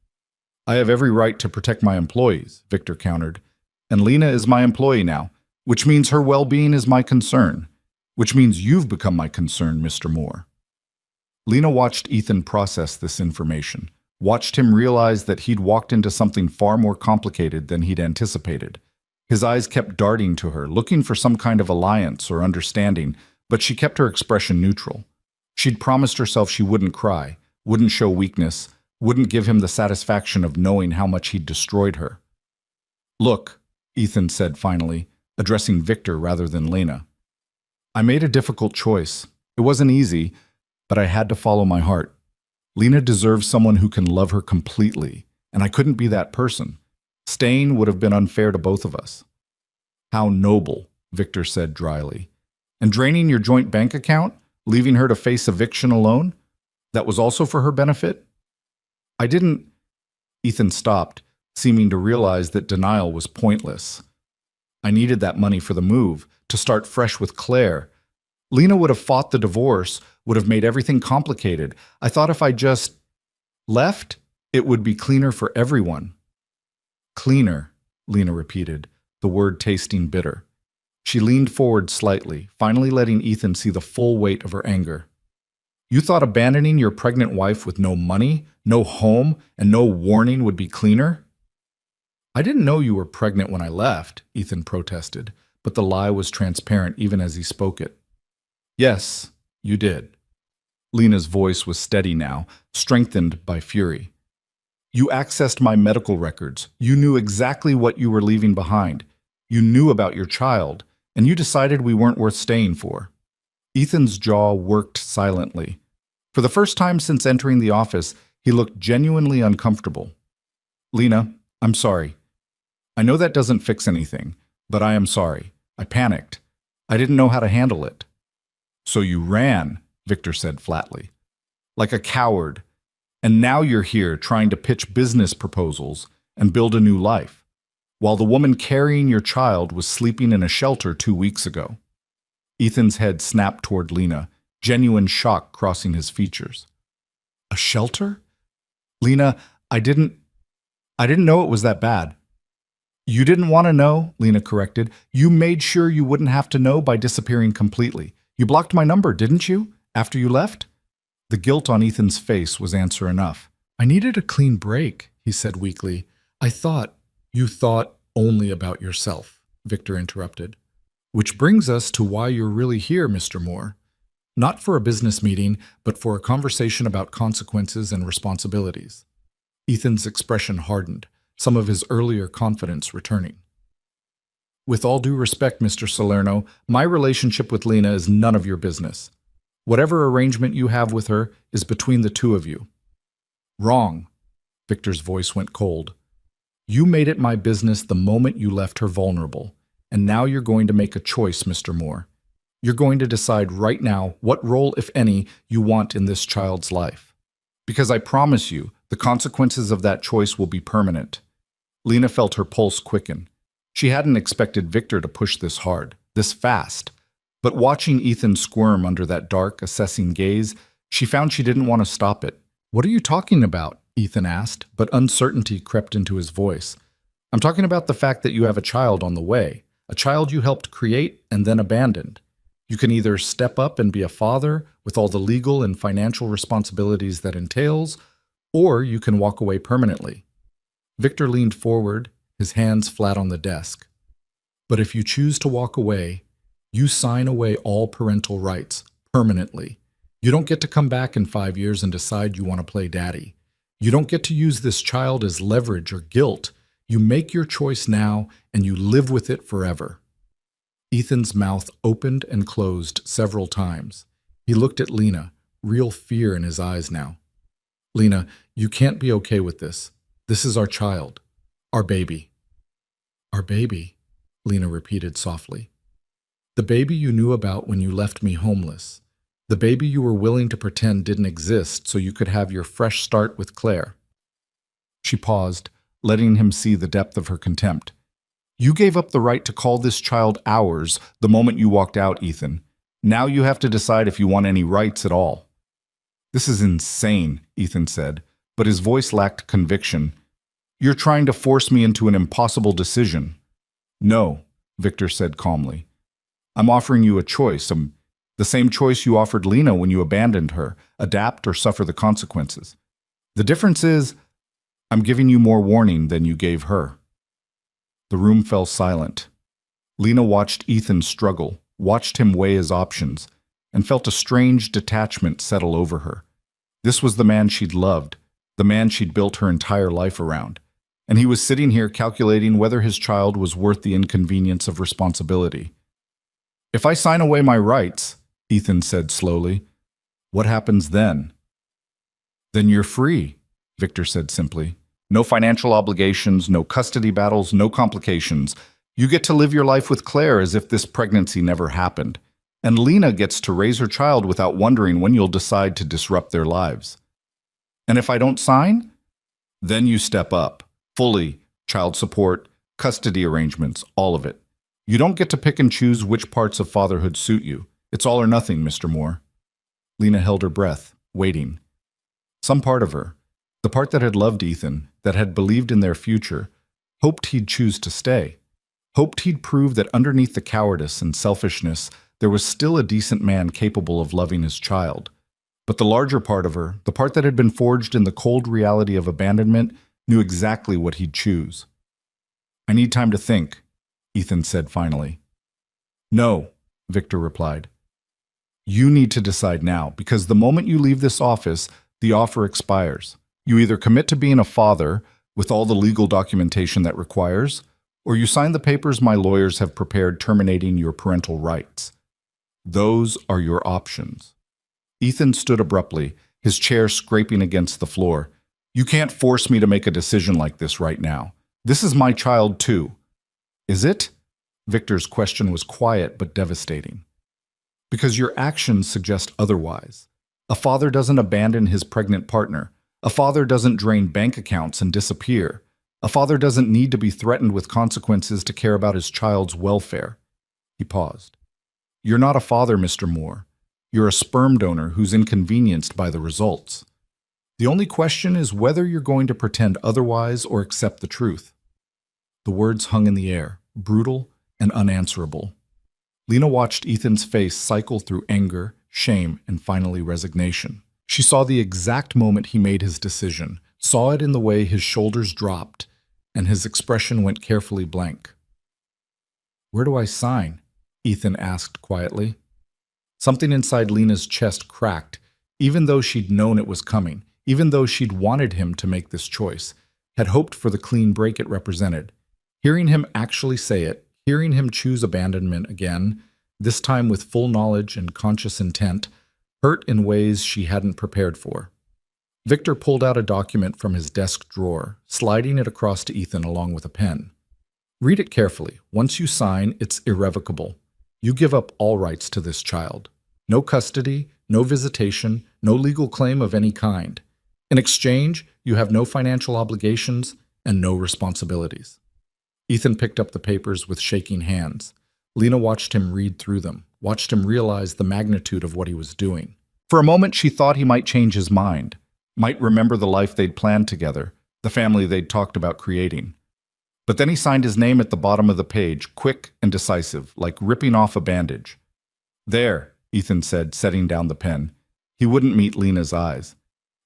I have every right to protect my employees, Victor countered. And Lena is my employee now, which means her well-being is my concern, which means you've become my concern, Mr. Moore. Lena watched Ethan process this information, watched him realize that he'd walked into something far more complicated than he'd anticipated. His eyes kept darting to her, looking for some kind of alliance or understanding, but she kept her expression neutral. She'd promised herself she wouldn't cry, wouldn't show weakness, wouldn't give him the satisfaction of knowing how much he'd destroyed her. Look, Ethan said finally, addressing Victor rather than Lena. I made a difficult choice. It wasn't easy, but I had to follow my heart. Lena deserves someone who can love her completely, and I couldn't be that person. Staying would have been unfair to both of us. How noble, Victor said dryly. And draining your joint bank account, leaving her to face eviction alone? That was also for her benefit? I didn't... Ethan stopped, seeming to realize that denial was pointless. I needed that money for the move, to start fresh with Claire. Lena would have fought the divorce, would have made everything complicated. I thought if I just left, it would be cleaner for everyone. Cleaner, Lena repeated, the word tasting bitter. She leaned forward slightly, finally letting Ethan see the full weight of her anger. You thought abandoning your pregnant wife with no money, no home, and no warning would be cleaner? I didn't know you were pregnant when I left, Ethan protested, but the lie was transparent even as he spoke it. Yes, you did. Lena's voice was steady now, strengthened by fury. You accessed my medical records. You knew exactly what you were leaving behind. You knew about your child, and you decided we weren't worth staying for. Ethan's jaw worked silently. For the first time since entering the office, he looked genuinely uncomfortable. Lena, I'm sorry. I know that doesn't fix anything, but I am sorry. I panicked. I didn't know how to handle it. So you ran, Victor said flatly. Like a coward. And now you're here trying to pitch business proposals and build a new life, while the woman carrying your child was sleeping in a shelter 2 weeks ago. Ethan's head snapped toward Lena, genuine shock crossing his features. A shelter? Lena, I didn't know it was that bad. You didn't want to know, Lena corrected. You made sure you wouldn't have to know by disappearing completely. You blocked my number, didn't you, after you left? The guilt on Ethan's face was answer enough. I needed a clean break, he said weakly. You thought only about yourself, Victor interrupted. Which brings us to why you're really here, Mr. Moore. Not for a business meeting, but for a conversation about consequences and responsibilities. Ethan's expression hardened, some of his earlier confidence returning. With all due respect, Mr. Salerno, my relationship with Lena is none of your business. Whatever arrangement you have with her is between the two of you. Wrong. Victor's voice went cold. You made it my business the moment you left her vulnerable, and now you're going to make a choice, Mr. Moore. You're going to decide right now what role, if any, you want in this child's life. Because I promise you, the consequences of that choice will be permanent. Lena felt her pulse quicken. She hadn't expected Victor to push this hard, this fast. But watching Ethan squirm under that dark, assessing gaze, she found she didn't want to stop it. What are you talking about? Ethan asked, but uncertainty crept into his voice. I'm talking about the fact that you have a child on the way, a child you helped create and then abandoned. You can either step up and be a father with all the legal and financial responsibilities that entails, or you can walk away permanently. Victor leaned forward, his hands flat on the desk. But if you choose to walk away, you sign away all parental rights, permanently. You don't get to come back in 5 years and decide you want to play daddy. You don't get to use this child as leverage or guilt. You make your choice now, and you live with it forever. Ethan's mouth opened and closed several times. He looked at Lena, real fear in his eyes now. Lena, you can't be okay with this. This is our child. Our baby. Our baby, Lena repeated softly. The baby you knew about when you left me homeless. The baby you were willing to pretend didn't exist so you could have your fresh start with Claire. She paused, letting him see the depth of her contempt. You gave up the right to call this child ours the moment you walked out, Ethan. Now you have to decide if you want any rights at all. This is insane, Ethan said, but his voice lacked conviction. You're trying to force me into an impossible decision. No, Victor said calmly. I'm offering you a choice, the same choice you offered Lena when you abandoned her, adapt or suffer the consequences. The difference is, I'm giving you more warning than you gave her. The room fell silent. Lena watched Ethan struggle, watched him weigh his options, and felt a strange detachment settle over her. This was the man she'd loved, the man she'd built her entire life around, and he was sitting here calculating whether his child was worth the inconvenience of responsibility. If I sign away my rights, Ethan said slowly, what happens then? Then you're free, Victor said simply. No financial obligations, no custody battles, no complications. You get to live your life with Claire as if this pregnancy never happened. And Lena gets to raise her child without wondering when you'll decide to disrupt their lives. And if I don't sign? Then you step up. Fully, child support, custody arrangements, all of it. You don't get to pick and choose which parts of fatherhood suit you. It's all or nothing, Mr. Moore. Lena held her breath, waiting. Some part of her, the part that had loved Ethan, that had believed in their future, hoped he'd choose to stay. Hoped he'd prove that underneath the cowardice and selfishness, there was still a decent man capable of loving his child. But the larger part of her, the part that had been forged in the cold reality of abandonment, knew exactly what he'd choose. I need time to think, Ethan said finally. No, Victor replied. You need to decide now, because the moment you leave this office, the offer expires. You either commit to being a father, with all the legal documentation that requires, or you sign the papers my lawyers have prepared terminating your parental rights. Those are your options. Ethan stood abruptly, his chair scraping against the floor. You can't force me to make a decision like this right now. This is my child too. Is it? Victor's question was quiet but devastating. Because your actions suggest otherwise. A father doesn't abandon his pregnant partner. A father doesn't drain bank accounts and disappear. A father doesn't need to be threatened with consequences to care about his child's welfare. He paused. You're not a father, Mr. Moore. You're a sperm donor who's inconvenienced by the results. The only question is whether you're going to pretend otherwise or accept the truth. The words hung in the air, brutal and unanswerable. Lena watched Ethan's face cycle through anger, shame, and finally resignation. She saw the exact moment he made his decision, saw it in the way his shoulders dropped, and his expression went carefully blank. Where do I sign? Ethan asked quietly. Something inside Lena's chest cracked, even though she'd known it was coming, even though she'd wanted him to make this choice, had hoped for the clean break it represented. Hearing him actually say it, hearing him choose abandonment again, this time with full knowledge and conscious intent, hurt in ways she hadn't prepared for. Victor pulled out a document from his desk drawer, sliding it across to Ethan along with a pen. Read it carefully. Once you sign, it's irrevocable. You give up all rights to this child. No custody, no visitation, no legal claim of any kind. In exchange, you have no financial obligations and no responsibilities. Ethan picked up the papers with shaking hands. Lena watched him read through them, watched him realize the magnitude of what he was doing. For a moment, she thought he might change his mind, might remember the life they'd planned together, the family they'd talked about creating. But then he signed his name at the bottom of the page, quick and decisive, like ripping off a bandage. There, Ethan said, setting down the pen. He wouldn't meet Lena's eyes.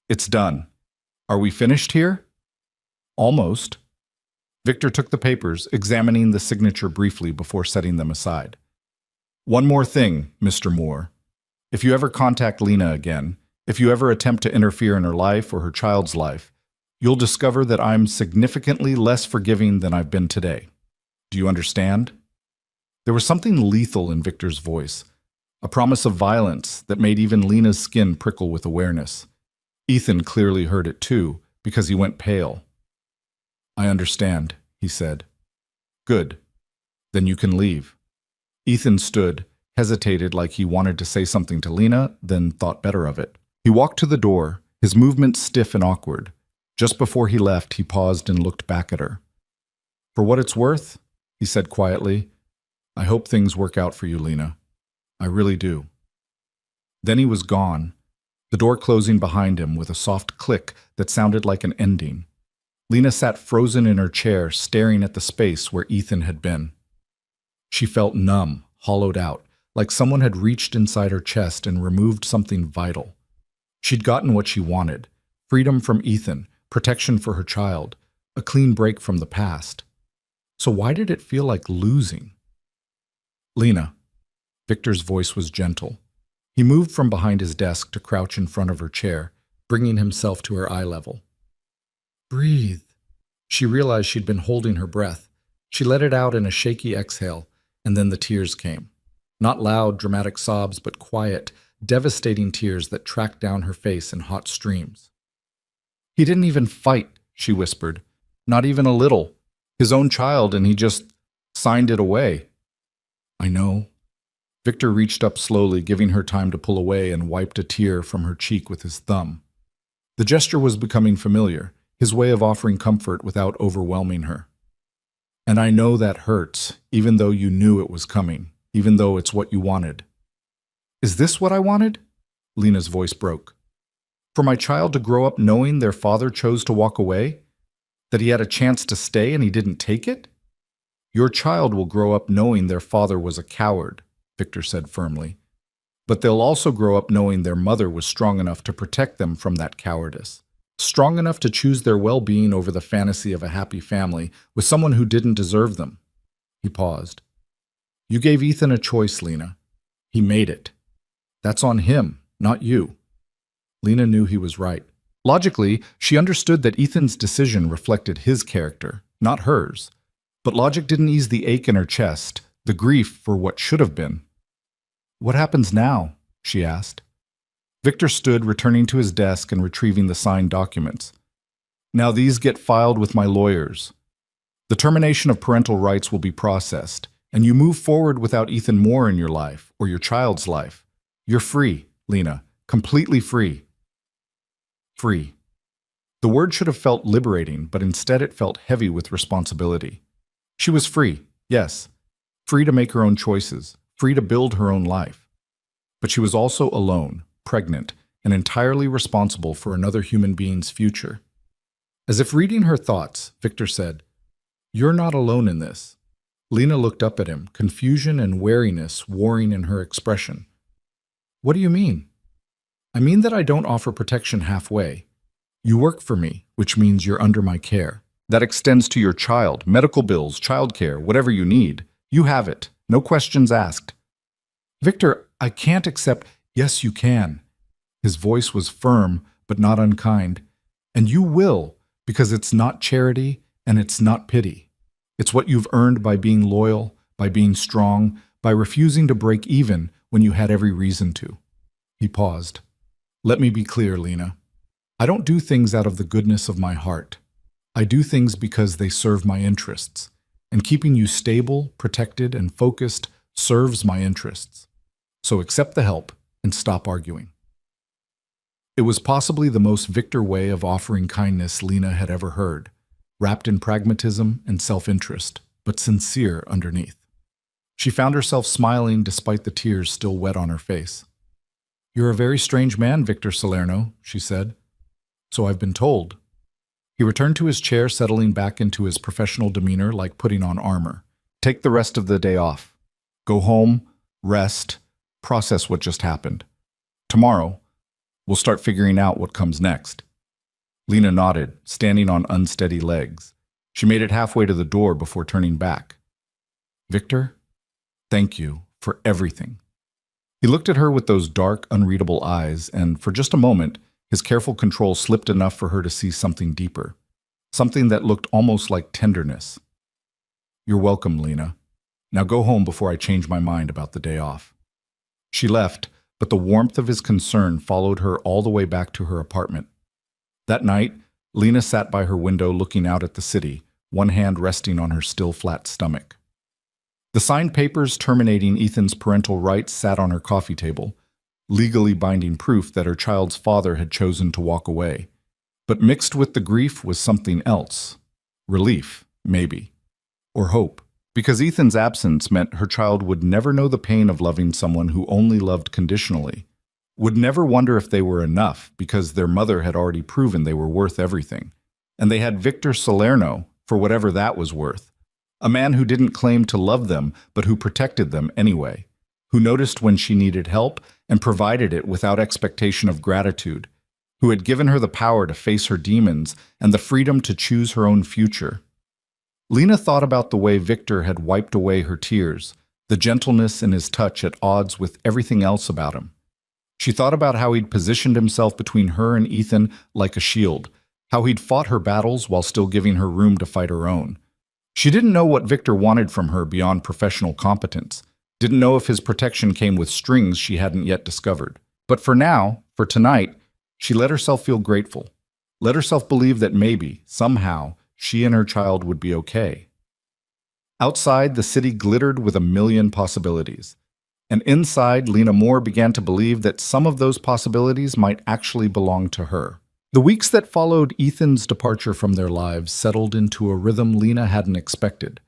It's done. Are we finished here? Almost. Victor took the papers, examining the signature briefly before setting them aside. One more thing, Mr. Moore. If you ever contact Lena again, if you ever attempt to interfere in her life or her child's life, you'll discover that I'm significantly less forgiving than I've been today. Do you understand? There was something lethal in Victor's voice, a promise of violence that made even Lena's skin prickle with awareness. Ethan clearly heard it too, because he went pale. I understand, he said. Good. Then you can leave. Ethan stood, hesitated like he wanted to say something to Lena, then thought better of it. He walked to the door, his movements stiff and awkward. Just before he left, he paused and looked back at her. For what it's worth, he said quietly, I hope things work out for you, Lena. I really do. Then he was gone, the door closing behind him with a soft click that sounded like an ending. Lena sat frozen in her chair, staring at the space where Ethan had been. She felt numb, hollowed out, like someone had reached inside her chest and removed something vital. She'd gotten what she wanted, freedom from Ethan, protection for her child, a clean break from the past. So why did it feel like losing? Lena. Victor's voice was gentle. He moved from behind his desk to crouch in front of her chair, bringing himself to her eye level. Breathe. She realized she'd been holding her breath. She let it out in a shaky exhale, and then the tears came. Not loud, dramatic sobs, but quiet, devastating tears that tracked down her face in hot streams. He didn't even fight, she whispered. Not even a little. His own child, and he just signed it away. I know. Victor reached up slowly, giving her time to pull away, and wiped a tear from her cheek with his thumb. The gesture was becoming familiar, his way of offering comfort without overwhelming her. And I know that hurts, even though you knew it was coming, even though it's what you wanted. Is this what I wanted? Lena's voice broke. For my child to grow up knowing their father chose to walk away? That he had a chance to stay and he didn't take it? Your child will grow up knowing their father was a coward, Victor said firmly. But they'll also grow up knowing their mother was strong enough to protect them from that cowardice. Strong enough to choose their well-being over the fantasy of a happy family with someone who didn't deserve them. He paused. You gave Ethan a choice, Lena. He made it. That's on him, not you. Lena knew he was right. Logically, she understood that Ethan's decision reflected his character, not hers. But logic didn't ease the ache in her chest, the grief for what should have been. What happens now? She asked. Victor stood, returning to his desk and retrieving the signed documents. Now these get filed with my lawyers. The termination of parental rights will be processed, and you move forward without Ethan Moore in your life, or your child's life. You're free, Lena, completely free. Free. The word should have felt liberating, but instead it felt heavy with responsibility. She was free, yes, free to make her own choices, free to build her own life. But she was also alone, pregnant, and entirely responsible for another human being's future. As if reading her thoughts, Victor said, You're not alone in this. Lena looked up at him, confusion and wariness warring in her expression. What do you mean? I mean that I don't offer protection halfway. You work for me, which means you're under my care. That extends to your child, medical bills, childcare, whatever you need. You have it. No questions asked. Victor, I can't accept. Yes, you can. His voice was firm, but not unkind. And you will, because it's not charity and it's not pity. It's what you've earned by being loyal, by being strong, by refusing to break even when you had every reason to. He paused. Let me be clear, Lena. I don't do things out of the goodness of my heart. I do things because they serve my interests, and keeping you stable, protected, and focused serves my interests. So accept the help and stop arguing. It was possibly the most Victor way of offering kindness Lena had ever heard, wrapped in pragmatism and self-interest, but sincere underneath. She found herself smiling despite the tears still wet on her face. You're a very strange man, Victor Salerno, she said. So I've been told. He returned to his chair, settling back into his professional demeanor like putting on armor. Take the rest of the day off. Go home, rest, process what just happened. Tomorrow, we'll start figuring out what comes next. Lena nodded, standing on unsteady legs. She made it halfway to the door before turning back. Victor, thank you for everything. He looked at her with those dark, unreadable eyes, and for just a moment, His careful control slipped enough for her to see something deeper, something that looked almost like tenderness. "You're welcome, Lena. Now go home before I change my mind about the day off." She left, but the warmth of his concern followed her all the way back to her apartment. That night, Lena sat by her window looking out at the city, one hand resting on her still flat stomach. The signed papers terminating Ethan's parental rights sat on her coffee table, legally binding proof that her child's father had chosen to walk away. But mixed with the grief was something else. Relief, maybe. Or hope. Because Ethan's absence meant her child would never know the pain of loving someone who only loved conditionally, would never wonder if they were enough because their mother had already proven they were worth everything. And they had Victor Salerno, for whatever that was worth. A man who didn't claim to love them, but who protected them anyway. Who noticed when she needed help and provided it without expectation of gratitude. Who had given her the power to face her demons and the freedom to choose her own future. Lena thought about the way Victor had wiped away her tears, the gentleness in his touch at odds with everything else about him. She thought about how he'd positioned himself between her and Ethan like a shield, how he'd fought her battles while still giving her room to fight her own. She didn't know what Victor wanted from her beyond professional competence, didn't know if his protection came with strings she hadn't yet discovered. But for now, for tonight, she let herself feel grateful, let herself believe that maybe, somehow, she and her child would be okay. Outside, the city glittered with a million possibilities. And inside, Lena Moore began to believe that some of those possibilities might actually belong to her. The weeks that followed Ethan's departure from their lives settled into a rhythm Lena hadn't expected,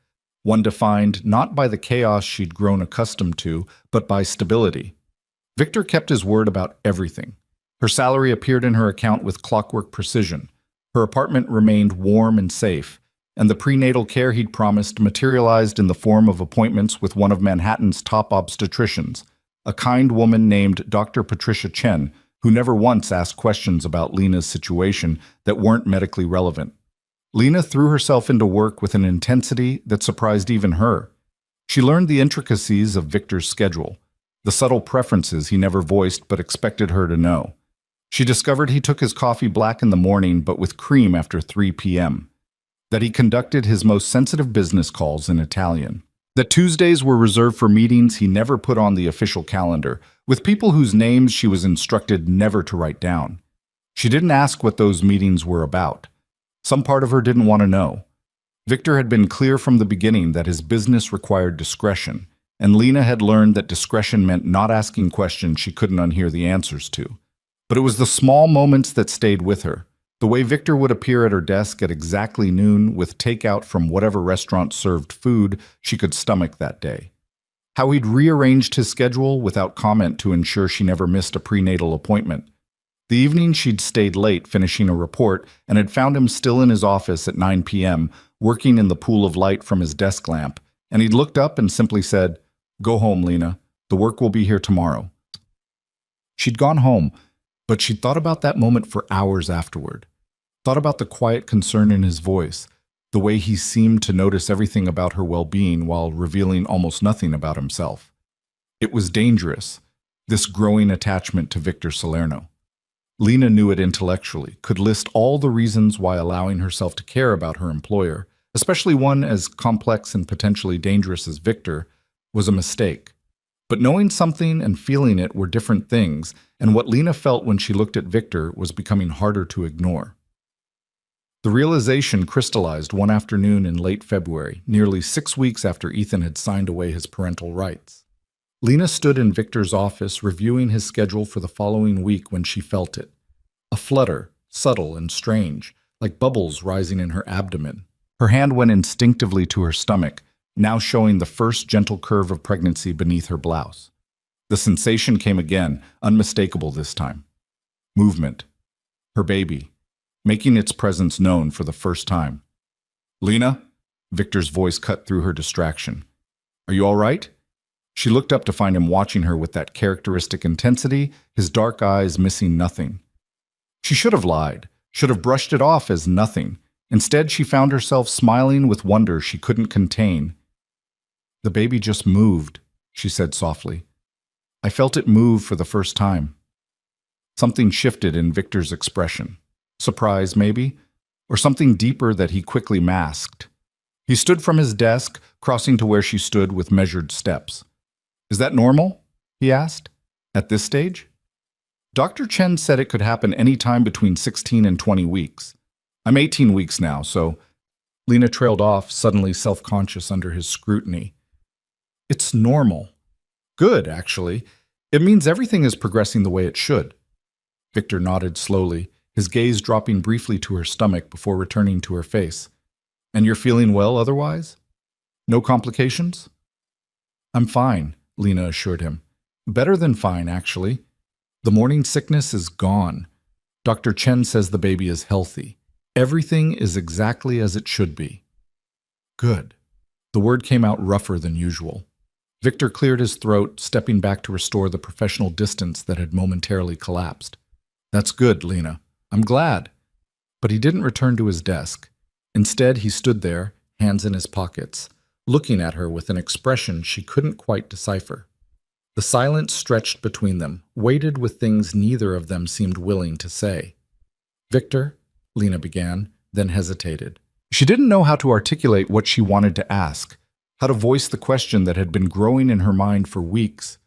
one defined not by the chaos she'd grown accustomed to, but by stability. Victor kept his word about everything. Her salary appeared in her account with clockwork precision. Her apartment remained warm and safe, and the prenatal care he'd promised materialized in the form of appointments with one of Manhattan's top obstetricians, a kind woman named Dr. Patricia Chen, who never once asked questions about Lena's situation that weren't medically relevant. Lena threw herself into work with an intensity that surprised even her. She learned the intricacies of Victor's schedule, the subtle preferences he never voiced but expected her to know. She discovered he took his coffee black in the morning but with cream after 3 p.m., that he conducted his most sensitive business calls in Italian, that Tuesdays were reserved for meetings he never put on the official calendar, with people whose names she was instructed never to write down. She didn't ask what those meetings were about. Some part of her didn't want to know. Victor had been clear from the beginning that his business required discretion, and Lena had learned that discretion meant not asking questions she couldn't unhear the answers to. But it was the small moments that stayed with her. The way Victor would appear at her desk at exactly noon with takeout from whatever restaurant served food she could stomach that day. How he'd rearranged his schedule without comment to ensure she never missed a prenatal appointment. The evening she'd stayed late finishing a report and had found him still in his office at 9 p.m., working in the pool of light from his desk lamp, and he'd looked up and simply said, "Go home, Lena. The work will be here tomorrow." She'd gone home, but she'd thought about that moment for hours afterward. Thought about the quiet concern in his voice, the way he seemed to notice everything about her well-being while revealing almost nothing about himself. It was dangerous, this growing attachment to Victor Salerno. Lena knew it intellectually, could list all the reasons why allowing herself to care about her employer, especially one as complex and potentially dangerous as Victor, was a mistake. But knowing something and feeling it were different things, and what Lena felt when she looked at Victor was becoming harder to ignore. The realization crystallized one afternoon in late February, nearly 6 weeks after Ethan had signed away his parental rights. Lena stood in Victor's office reviewing his schedule for the following week when she felt it. A flutter, subtle and strange, like bubbles rising in her abdomen. Her hand went instinctively to her stomach, now showing the first gentle curve of pregnancy beneath her blouse. The sensation came again, unmistakable this time. Movement. Her baby, making its presence known for the first time. "Lena?" Victor's voice cut through her distraction. "Are you all right?" She looked up to find him watching her with that characteristic intensity, his dark eyes missing nothing. She should have lied, should have brushed it off as nothing. Instead, she found herself smiling with wonder she couldn't contain. "The baby just moved," she said softly. "I felt it move for the first time." Something shifted in Victor's expression. Surprise, maybe? Or something deeper that he quickly masked. He stood from his desk, crossing to where she stood with measured steps. "Is that normal?" he asked. "At this stage?" Dr. Chen said it could happen any time between 16 and 20 weeks. "I'm 18 weeks now, so..." Lena trailed off, suddenly self-conscious under his scrutiny. "It's normal." "Good, actually. It means everything is progressing the way it should." Victor nodded slowly, his gaze dropping briefly to her stomach before returning to her face. "And you're feeling well otherwise? No complications?" "I'm fine," Lena assured him. "Better than fine, actually. The morning sickness is gone. Dr. Chen says the baby is healthy. Everything is exactly as it should be." "Good." The word came out rougher than usual. Victor cleared his throat, stepping back to restore the professional distance that had momentarily collapsed. "That's good, Lena. I'm glad." But he didn't return to his desk. Instead, he stood there, hands in his pockets, looking at her with an expression she couldn't quite decipher. The silence stretched between them, weighted with things neither of them seemed willing to say. "Victor," Lena began, then hesitated. She didn't know how to articulate what she wanted to ask, how to voice the question that had been growing in her mind for weeks.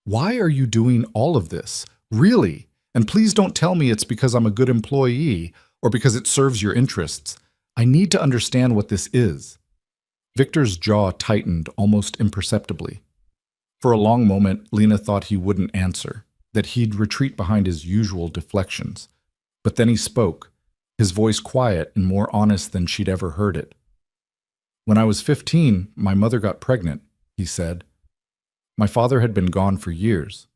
"Why are you doing all of this? Really? And please don't tell me it's because I'm a good employee or because it serves your interests. I need to understand what this is." Victor's jaw tightened almost imperceptibly. For a long moment, Lena thought he wouldn't answer, that he'd retreat behind his usual deflections. But then he spoke, his voice quiet and more honest than she'd ever heard it. "When I was 15, my mother got pregnant," he said. "My father had been gone for years.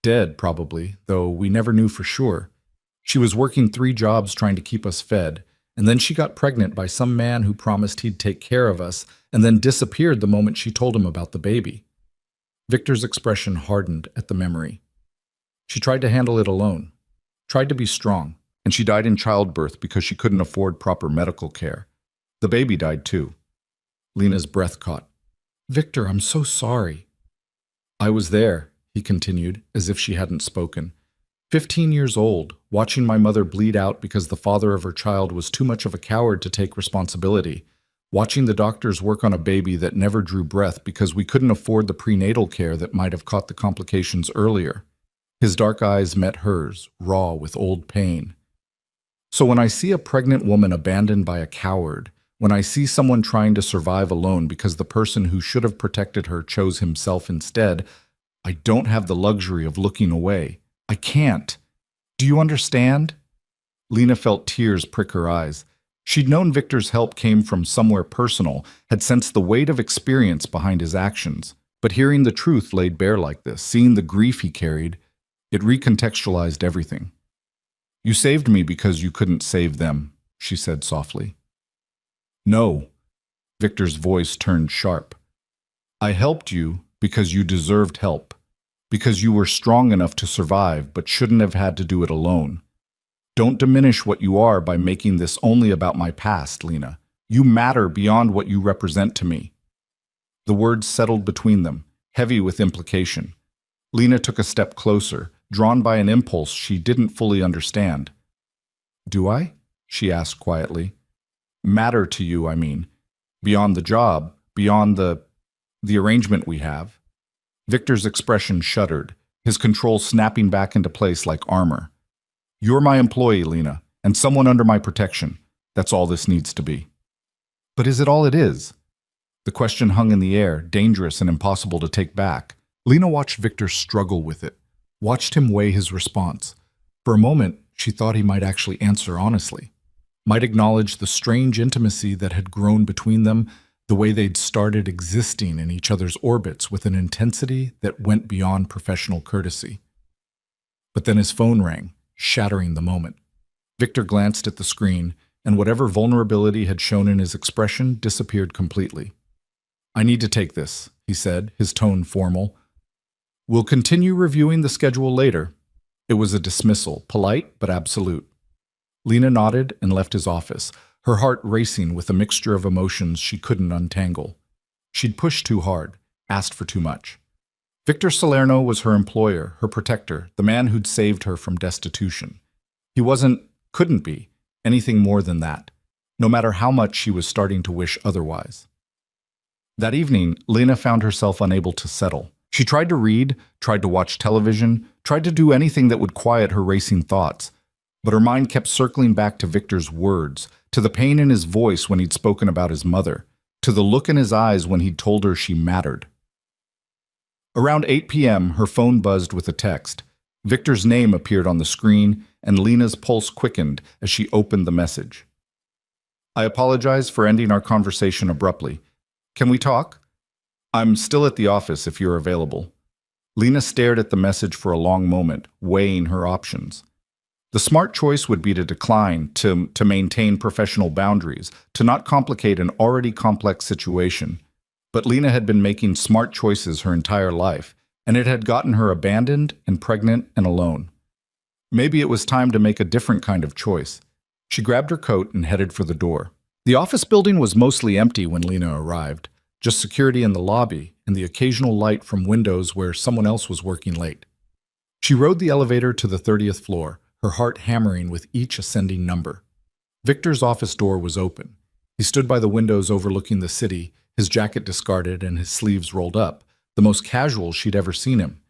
Dead, probably, though we never knew for sure. She was working 3 jobs trying to keep us fed, and then she got pregnant by some man who promised he'd take care of us and then disappeared the moment she told him about the baby." Victor's expression hardened at the memory. "She tried to handle it alone, tried to be strong, and she died in childbirth because she couldn't afford proper medical care. The baby died too." Lena's breath caught. "Victor, I'm so sorry." "I was there," he continued, as if she hadn't spoken. 15 years old, watching my mother bleed out because the father of her child was too much of a coward to take responsibility. Watching the doctors work on a baby that never drew breath because we couldn't afford the prenatal care that might have caught the complications earlier. His dark eyes met hers, raw with old pain. "So when I see a pregnant woman abandoned by a coward, when I see someone trying to survive alone because the person who should have protected her chose himself instead, I don't have the luxury of looking away. I can't. Do you understand?" Lena felt tears prick her eyes. She'd known Victor's help came from somewhere personal, had sensed the weight of experience behind his actions. But hearing the truth laid bare like this, seeing the grief he carried, it recontextualized everything. "You saved me because you couldn't save them," she said softly. "No." Victor's voice turned sharp. "I helped you because you deserved help, because you were strong enough to survive but shouldn't have had to do it alone. Don't diminish what you are by making this only about my past, Lena. You matter beyond what you represent to me." The words settled between them, heavy with implication. Lena took a step closer, drawn by an impulse she didn't fully understand. "Do I?" she asked quietly. "Matter to you, I mean. Beyond the job, beyond the arrangement we have." Victor's expression shuddered, his control snapping back into place like armor. "You're my employee, Lena, and someone under my protection. That's all this needs to be." "But is it all it is?" The question hung in the air, dangerous and impossible to take back. Lena watched Victor struggle with it, watched him weigh his response. For a moment, she thought he might actually answer honestly, might acknowledge the strange intimacy that had grown between them, the way they'd started existing in each other's orbits with an intensity that went beyond professional courtesy. But then his phone rang, shattering the moment. Victor glanced at the screen, and whatever vulnerability had shown in his expression disappeared completely. "I need to take this," he said, his tone formal. "We'll continue reviewing the schedule later." It was a dismissal, polite but absolute. Lena nodded and left his office, her heart racing with a mixture of emotions she couldn't untangle. She'd pushed too hard, asked for too much. Victor Salerno was her employer, her protector, the man who'd saved her from destitution. He couldn't be, anything more than that, no matter how much she was starting to wish otherwise. That evening, Lena found herself unable to settle. She tried to read, tried to watch television, tried to do anything that would quiet her racing thoughts, but her mind kept circling back to Victor's words, to the pain in his voice when he'd spoken about his mother, to the look in his eyes when he'd told her she mattered. Around 8 p.m., her phone buzzed with a text. Victor's name appeared on the screen, and Lena's pulse quickened as she opened the message. "I apologize for ending our conversation abruptly. Can we talk? I'm still at the office if you're available." Lena stared at the message for a long moment, weighing her options. The smart choice would be to decline, to maintain professional boundaries, to not complicate an already complex situation. But Lena had been making smart choices her entire life, and it had gotten her abandoned and pregnant and alone. Maybe it was time to make a different kind of choice. She grabbed her coat and headed for the door. The office building was mostly empty when Lena arrived, just security in the lobby and the occasional light from windows where someone else was working late. She rode the elevator to the 30th floor, her heart hammering with each ascending number. Victor's office door was open. He stood by the windows overlooking the city, his jacket discarded and his sleeves rolled up, the most casual she'd ever seen him.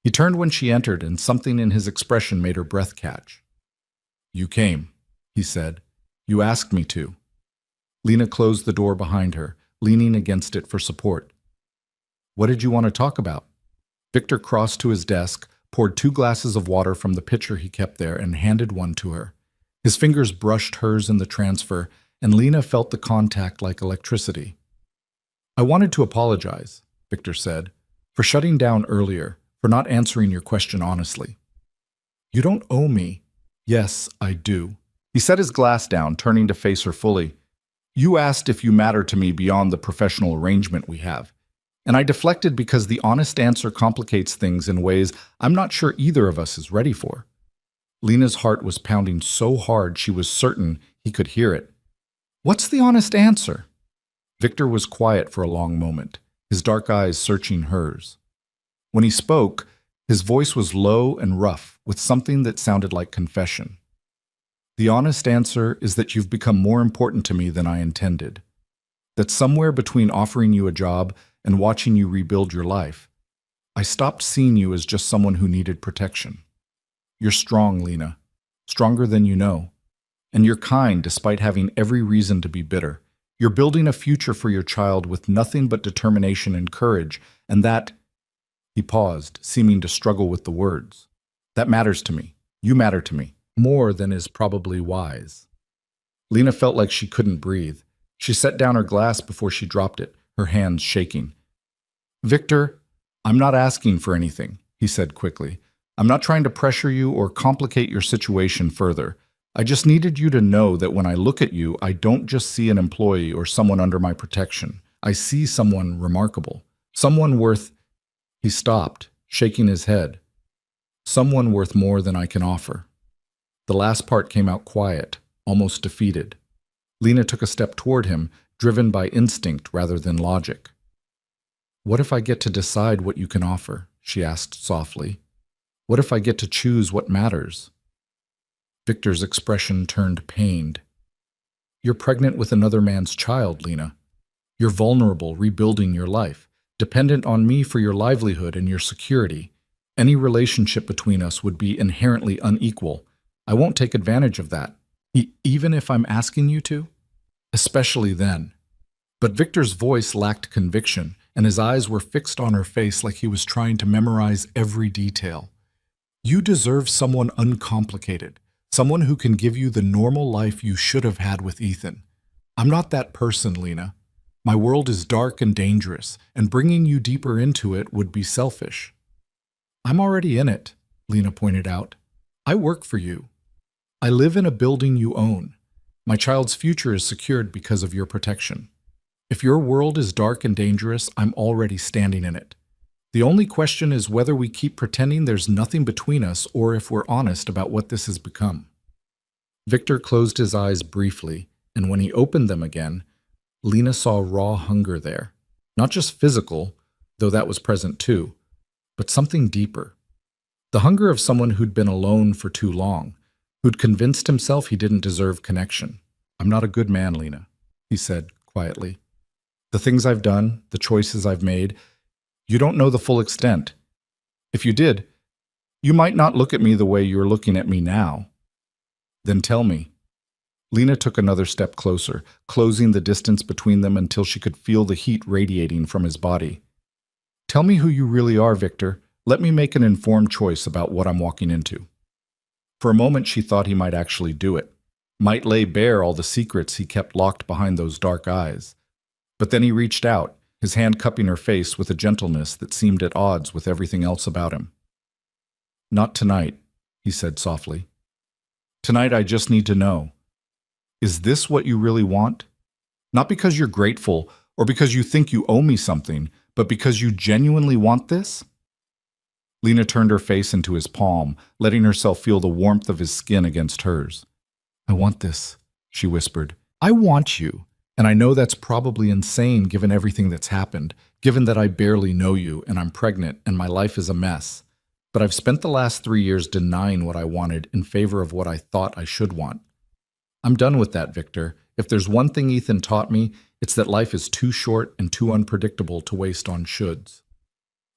He turned when she entered, and something in his expression made her breath catch. "You came," he said. "You asked me to." Lena closed the door behind her, leaning against it for support. "What did you want to talk about?" Victor crossed to his desk, poured 2 glasses of water from the pitcher he kept there, and handed one to her. His fingers brushed hers in the transfer, and Lena felt the contact like electricity. "I wanted to apologize," Victor said, "for shutting down earlier, for not answering your question honestly." "You don't owe me." "Yes, I do." He set his glass down, turning to face her fully. "You asked if you matter to me beyond the professional arrangement we have. And I deflected because the honest answer complicates things in ways I'm not sure either of us is ready for." Lena's heart was pounding so hard she was certain he could hear it. "What's the honest answer?" Victor was quiet for a long moment, his dark eyes searching hers. When he spoke, his voice was low and rough, with something that sounded like confession. "The honest answer is that you've become more important to me than I intended. That somewhere between offering you a job and watching you rebuild your life, I stopped seeing you as just someone who needed protection. You're strong, Lena, stronger than you know. And you're kind despite having every reason to be bitter. You're building a future for your child with nothing but determination and courage, and that—" He paused, seeming to struggle with the words. "That matters to me. You matter to me. More than is probably wise." Lena felt like she couldn't breathe. She set down her glass before she dropped it, her hands shaking. "Victor, I'm not asking for anything," he said quickly. "I'm not trying to pressure you or complicate your situation further. I just needed you to know that when I look at you, I don't just see an employee or someone under my protection. I see someone remarkable. Someone worth—" He stopped, shaking his head. "Someone worth more than I can offer." The last part came out quiet, almost defeated. Lena took a step toward him, driven by instinct rather than logic. "What if I get to decide what you can offer?" she asked softly. "What if I get to choose what matters?" Victor's expression turned pained. "You're pregnant with another man's child, Lena. You're vulnerable, rebuilding your life, dependent on me for your livelihood and your security. Any relationship between us would be inherently unequal. I won't take advantage of that, even if I'm asking you to. Especially then." But Victor's voice lacked conviction, and his eyes were fixed on her face like he was trying to memorize every detail. "You deserve someone uncomplicated. Someone who can give you the normal life you should have had with Ethan. I'm not that person, Lena. My world is dark and dangerous, and bringing you deeper into it would be selfish." "I'm already in it," Lena pointed out. "I work for you. I live in a building you own. My child's future is secured because of your protection. If your world is dark and dangerous, I'm already standing in it. The only question is whether we keep pretending there's nothing between us or if we're honest about what this has become." Victor closed his eyes briefly, and when he opened them again, Lena saw raw hunger there. Not just physical, though that was present too, but something deeper. The hunger of someone who'd been alone for too long, who'd convinced himself he didn't deserve connection. "I'm not a good man, Lena," he said quietly. "The things I've done, the choices I've made, you don't know the full extent. If you did, you might not look at me the way you're looking at me now. Then tell me." Lena took another step closer, closing the distance between them until she could feel the heat radiating from his body. "Tell me who you really are, Victor. Let me make an informed choice about what I'm walking into." For a moment she thought he might actually do it, might lay bare all the secrets he kept locked behind those dark eyes. But then he reached out, his hand cupping her face with a gentleness that seemed at odds with everything else about him. "Not tonight," he said softly. "Tonight I just need to know. Is this what you really want? Not because you're grateful or because you think you owe me something, but because you genuinely want this?" Lena turned her face into his palm, letting herself feel the warmth of his skin against hers. "I want this," she whispered. "I want you. And I know that's probably insane given everything that's happened, given that I barely know you and I'm pregnant and my life is a mess. But I've spent the last 3 years denying what I wanted in favor of what I thought I should want. I'm done with that, Victor. If there's one thing Ethan taught me, it's that life is too short and too unpredictable to waste on shoulds."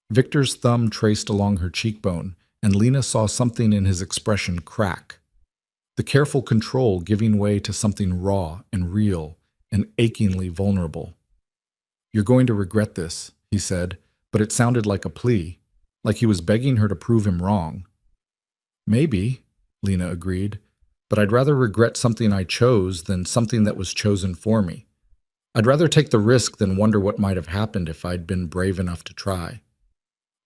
Victor's thumb traced along her cheekbone, and Lena saw something in his expression crack. The careful control giving way to something raw and real and achingly vulnerable. "You're going to regret this," he said, but it sounded like a plea, like he was begging her to prove him wrong. "Maybe," Lena agreed, "but I'd rather regret something I chose than something that was chosen for me. I'd rather take the risk than wonder what might have happened if I'd been brave enough to try."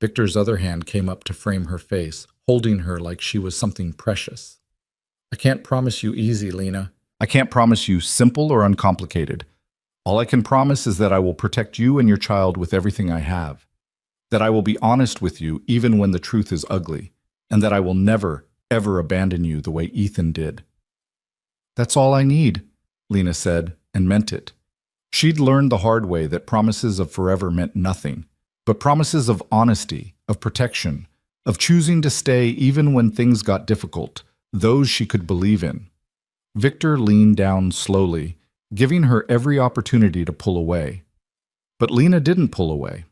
Victor's other hand came up to frame her face, holding her like she was something precious. "I can't promise you easy, Lena. I can't promise you simple or uncomplicated. All I can promise is that I will protect you and your child with everything I have. That I will be honest with you even when the truth is ugly. And that I will never, ever abandon you the way Ethan did." "That's all I need," Lena said, and meant it. She'd learned the hard way that promises of forever meant nothing, but promises of honesty, of protection, of choosing to stay even when things got difficult, those she could believe in. Victor leaned down slowly, giving her every opportunity to pull away. But Lena didn't pull away.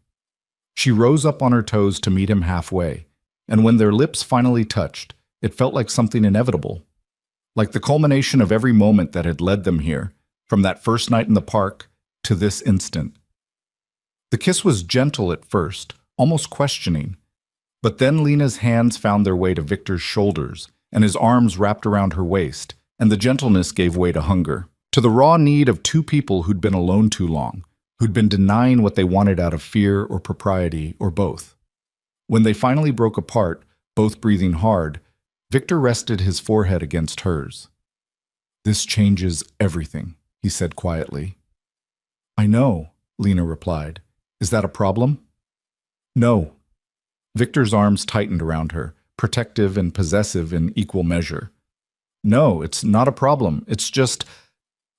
She rose up on her toes to meet him halfway, and when their lips finally touched, it felt like something inevitable. Like the culmination of every moment that had led them here, from that first night in the park to this instant. The kiss was gentle at first, almost questioning, but then Lena's hands found their way to Victor's shoulders, and his arms wrapped around her waist, and the gentleness gave way to hunger, to the raw need of two people who'd been alone too long, who'd been denying what they wanted out of fear or propriety or both. When they finally broke apart, both breathing hard, Victor rested his forehead against hers. "This changes everything," he said quietly. "I know," Lena replied. "Is that a problem?" "No." Victor's arms tightened around her, protective and possessive in equal measure. "No, it's not a problem. It's just,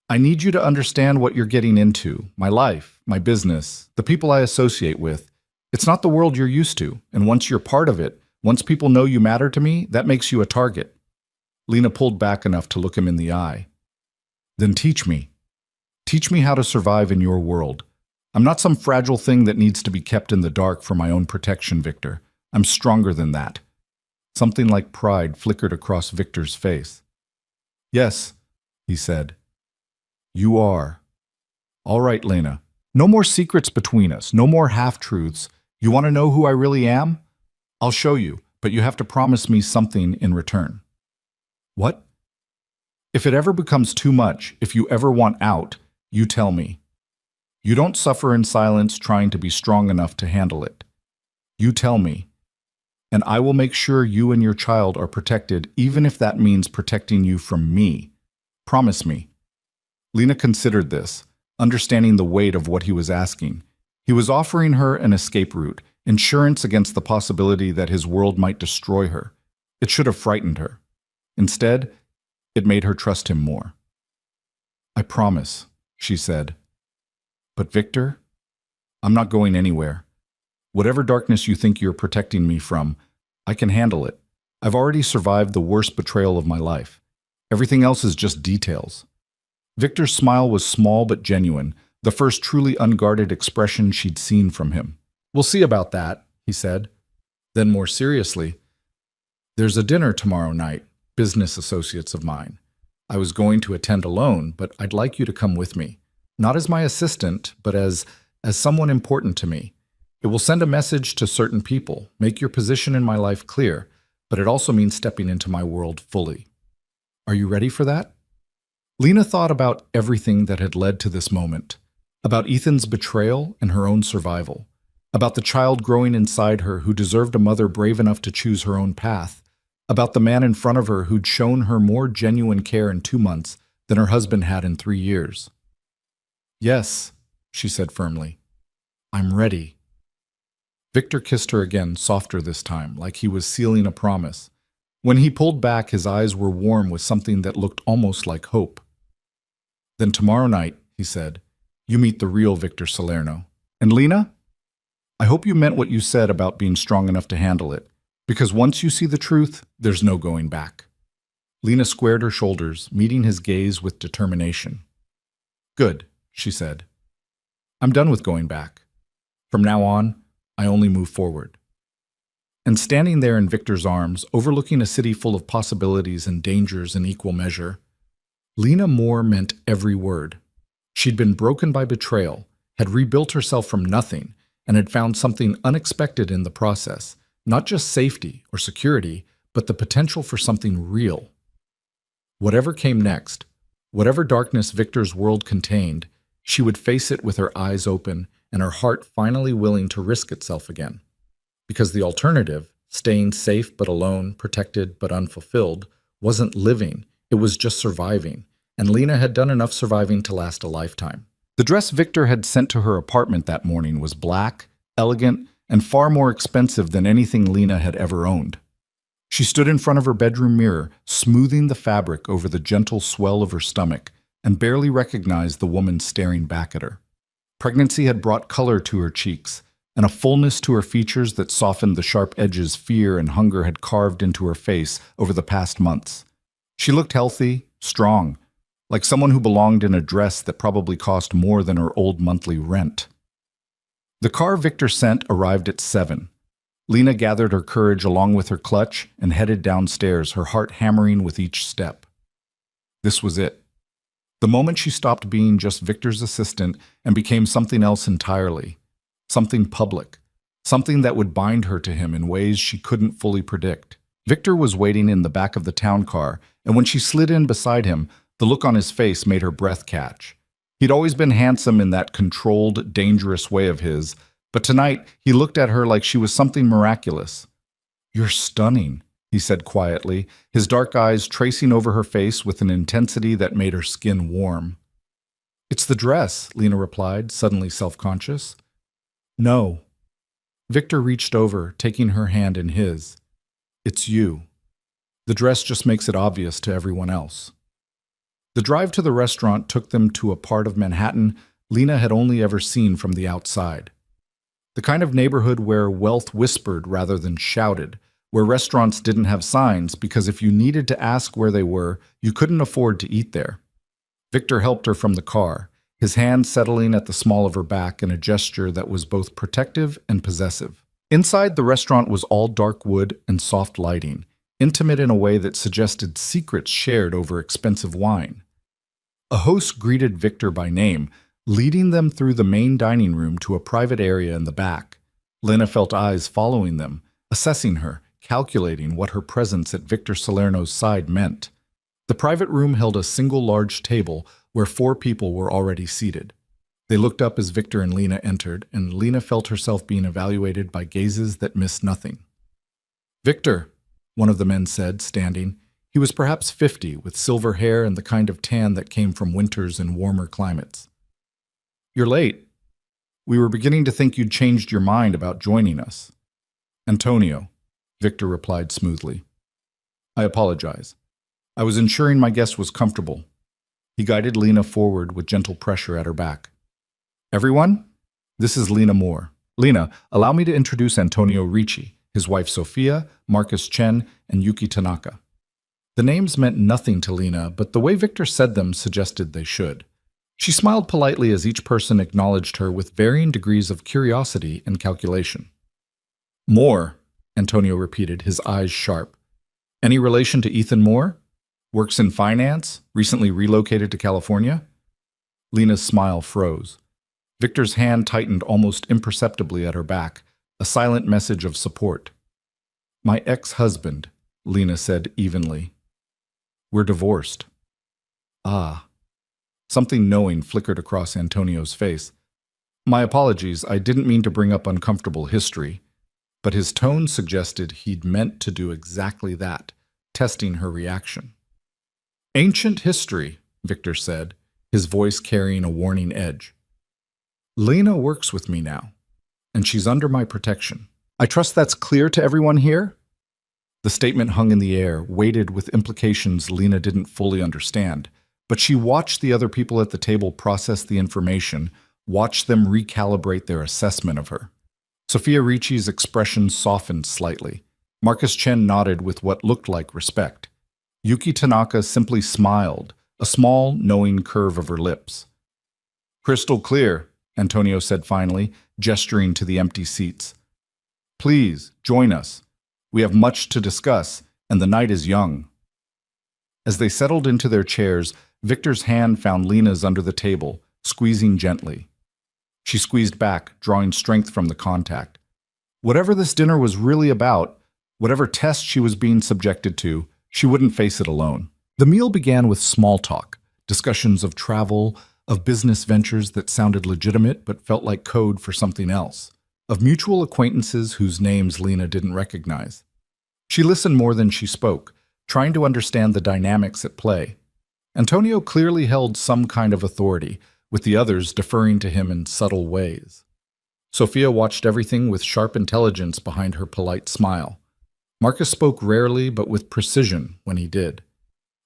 I need you to understand what you're getting into, my life, my business, the people I associate with. It's not the world you're used to, and once you're part of it, once people know you matter to me, that makes you a target." Lena pulled back enough to look him in the eye. "Then teach me. Teach me how to survive in your world. I'm not some fragile thing that needs to be kept in the dark for my own protection, Victor. I'm stronger than that." Something like pride flickered across Victor's face. "Yes," he said. "You are." "All right, Lena. No more secrets between us, no more half-truths. You want to know who I really am? I'll show you, but you have to promise me something in return." "What?" "If it ever becomes too much, if you ever want out, you tell me. You don't suffer in silence trying to be strong enough to handle it. You tell me. And I will make sure you and your child are protected, even if that means protecting you from me. Promise me." Lena considered this, understanding the weight of what he was asking. He was offering her an escape route, insurance against the possibility that his world might destroy her. It should have frightened her. Instead, it made her trust him more. "I promise," she said. "But Victor, I'm not going anywhere. Whatever darkness you think you're protecting me from, I can handle it. I've already survived the worst betrayal of my life. Everything else is just details." Victor's smile was small but genuine, the first truly unguarded expression she'd seen from him. "We'll see about that," he said. Then more seriously, "There's a dinner tomorrow night, business associates of mine. I was going to attend alone, but I'd like you to come with me. Not as my assistant, but as someone important to me. It will send a message to certain people, make your position in my life clear, but it also means stepping into my world fully. Are you ready for that?" Lena thought about everything that had led to this moment, about Ethan's betrayal and her own survival, about the child growing inside her who deserved a mother brave enough to choose her own path, about the man in front of her who'd shown her more genuine care in 2 months than her husband had in 3 years. "Yes," she said firmly. "I'm ready." Victor kissed her again, softer this time, like he was sealing a promise. When he pulled back, his eyes were warm with something that looked almost like hope. "Then tomorrow night," he said, "you meet the real Victor Salerno. And Lena, I hope you meant what you said about being strong enough to handle it, because once you see the truth, there's no going back." Lena squared her shoulders, meeting his gaze with determination. "Good," she said. "I'm done with going back. From now on, I only move forward." And standing there in Victor's arms, overlooking a city full of possibilities and dangers in equal measure, Lena Moore meant every word. She'd been broken by betrayal, had rebuilt herself from nothing, and had found something unexpected in the process, not just safety or security, but the potential for something real. Whatever came next, whatever darkness Victor's world contained, she would face it with her eyes open and her heart finally willing to risk itself again. Because the alternative, staying safe but alone, protected but unfulfilled, wasn't living, it was just surviving, and Lena had done enough surviving to last a lifetime. The dress Victor had sent to her apartment that morning was black, elegant, and far more expensive than anything Lena had ever owned. She stood in front of her bedroom mirror, smoothing the fabric over the gentle swell of her stomach, and barely recognized the woman staring back at her. Pregnancy had brought color to her cheeks, and a fullness to her features that softened the sharp edges fear and hunger had carved into her face over the past months. She looked healthy, strong, like someone who belonged in a dress that probably cost more than her old monthly rent. The car Victor sent arrived at 7. Lena gathered her courage along with her clutch and headed downstairs, her heart hammering with each step. This was it. The moment she stopped being just Victor's assistant and became something else entirely. Something public. Something that would bind her to him in ways she couldn't fully predict. Victor was waiting in the back of the town car, and when she slid in beside him, the look on his face made her breath catch. He'd always been handsome in that controlled, dangerous way of his, but tonight he looked at her like she was something miraculous. "You're stunning," he said quietly, his dark eyes tracing over her face with an intensity that made her skin warm. "It's the dress," Lena replied, suddenly self-conscious. "No." Victor reached over, taking her hand in his. "It's you. The dress just makes it obvious to everyone else." The drive to the restaurant took them to a part of Manhattan Lena had only ever seen from the outside. The kind of neighborhood where wealth whispered rather than shouted, where restaurants didn't have signs because if you needed to ask where they were, you couldn't afford to eat there. Victor helped her from the car, his hand settling at the small of her back in a gesture that was both protective and possessive. Inside, the restaurant was all dark wood and soft lighting, intimate in a way that suggested secrets shared over expensive wine. A host greeted Victor by name, leading them through the main dining room to a private area in the back. Lena felt eyes following them, assessing her, calculating what her presence at Victor Salerno's side meant. The private room held a single large table where 4 people were already seated. They looked up as Victor and Lena entered, and Lena felt herself being evaluated by gazes that missed nothing. "Victor," one of the men said, standing. He was perhaps 50, with silver hair and the kind of tan that came from winters in warmer climates. "You're late. We were beginning to think you'd changed your mind about joining us." "Antonio," Victor replied smoothly. "I apologize. I was ensuring my guest was comfortable." He guided Lena forward with gentle pressure at her back. "Everyone, this is Lena Moore. Lena, allow me to introduce Antonio Ricci, his wife Sophia, Marcus Chen, and Yuki Tanaka. The names meant nothing to Lena, but the way Victor said them suggested they should. She smiled politely as each person acknowledged her with varying degrees of curiosity and calculation. Moore, Antonio repeated, his eyes sharp. Any relation to Ethan Moore? Works in finance? Recently relocated to California? Lena's smile froze. Victor's hand tightened almost imperceptibly at her back, a silent message of support. My ex-husband, Lena said evenly. We're divorced. Ah. Something knowing flickered across Antonio's face. My apologies, I didn't mean to bring up uncomfortable history. But his tone suggested he'd meant to do exactly that, testing her reaction. Ancient history, Victor said, his voice carrying a warning edge. Lena works with me now, and she's under my protection. I trust that's clear to everyone here? The statement hung in the air, weighted with implications Lena didn't fully understand, but she watched the other people at the table process the information, watched them recalibrate their assessment of her. Sophia Ricci's expression softened slightly. Marcus Chen nodded with what looked like respect. Yuki Tanaka simply smiled, a small, knowing curve of her lips. Crystal clear, Antonio said finally, gesturing to the empty seats. Please, join us. We have much to discuss, and the night is young. As they settled into their chairs, Victor's hand found Lena's under the table, squeezing gently. She squeezed back, drawing strength from the contact. Whatever this dinner was really about, whatever test she was being subjected to, she wouldn't face it alone. The meal began with small talk, discussions of travel, of business ventures that sounded legitimate but felt like code for something else, of mutual acquaintances whose names Lena didn't recognize. She listened more than she spoke, trying to understand the dynamics at play. Antonio clearly held some kind of authority, with the others deferring to him in subtle ways. Sophia watched everything with sharp intelligence behind her polite smile. Marcus spoke rarely but with precision when he did.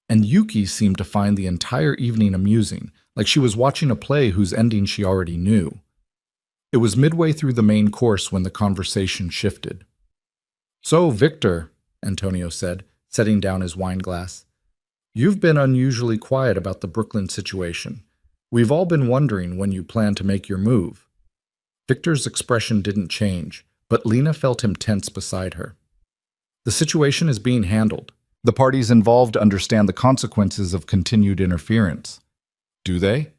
And Yuki seemed to find the entire evening amusing, like she was watching a play whose ending she already knew. It was midway through the main course when the conversation shifted. So, Victor, Antonio said, setting down his wine glass, you've been unusually quiet about the Brooklyn situation. We've all been wondering when you plan to make your move. Victor's expression didn't change, but Lena felt him tense beside her. The situation is being handled. The parties involved understand the consequences of continued interference. Do they?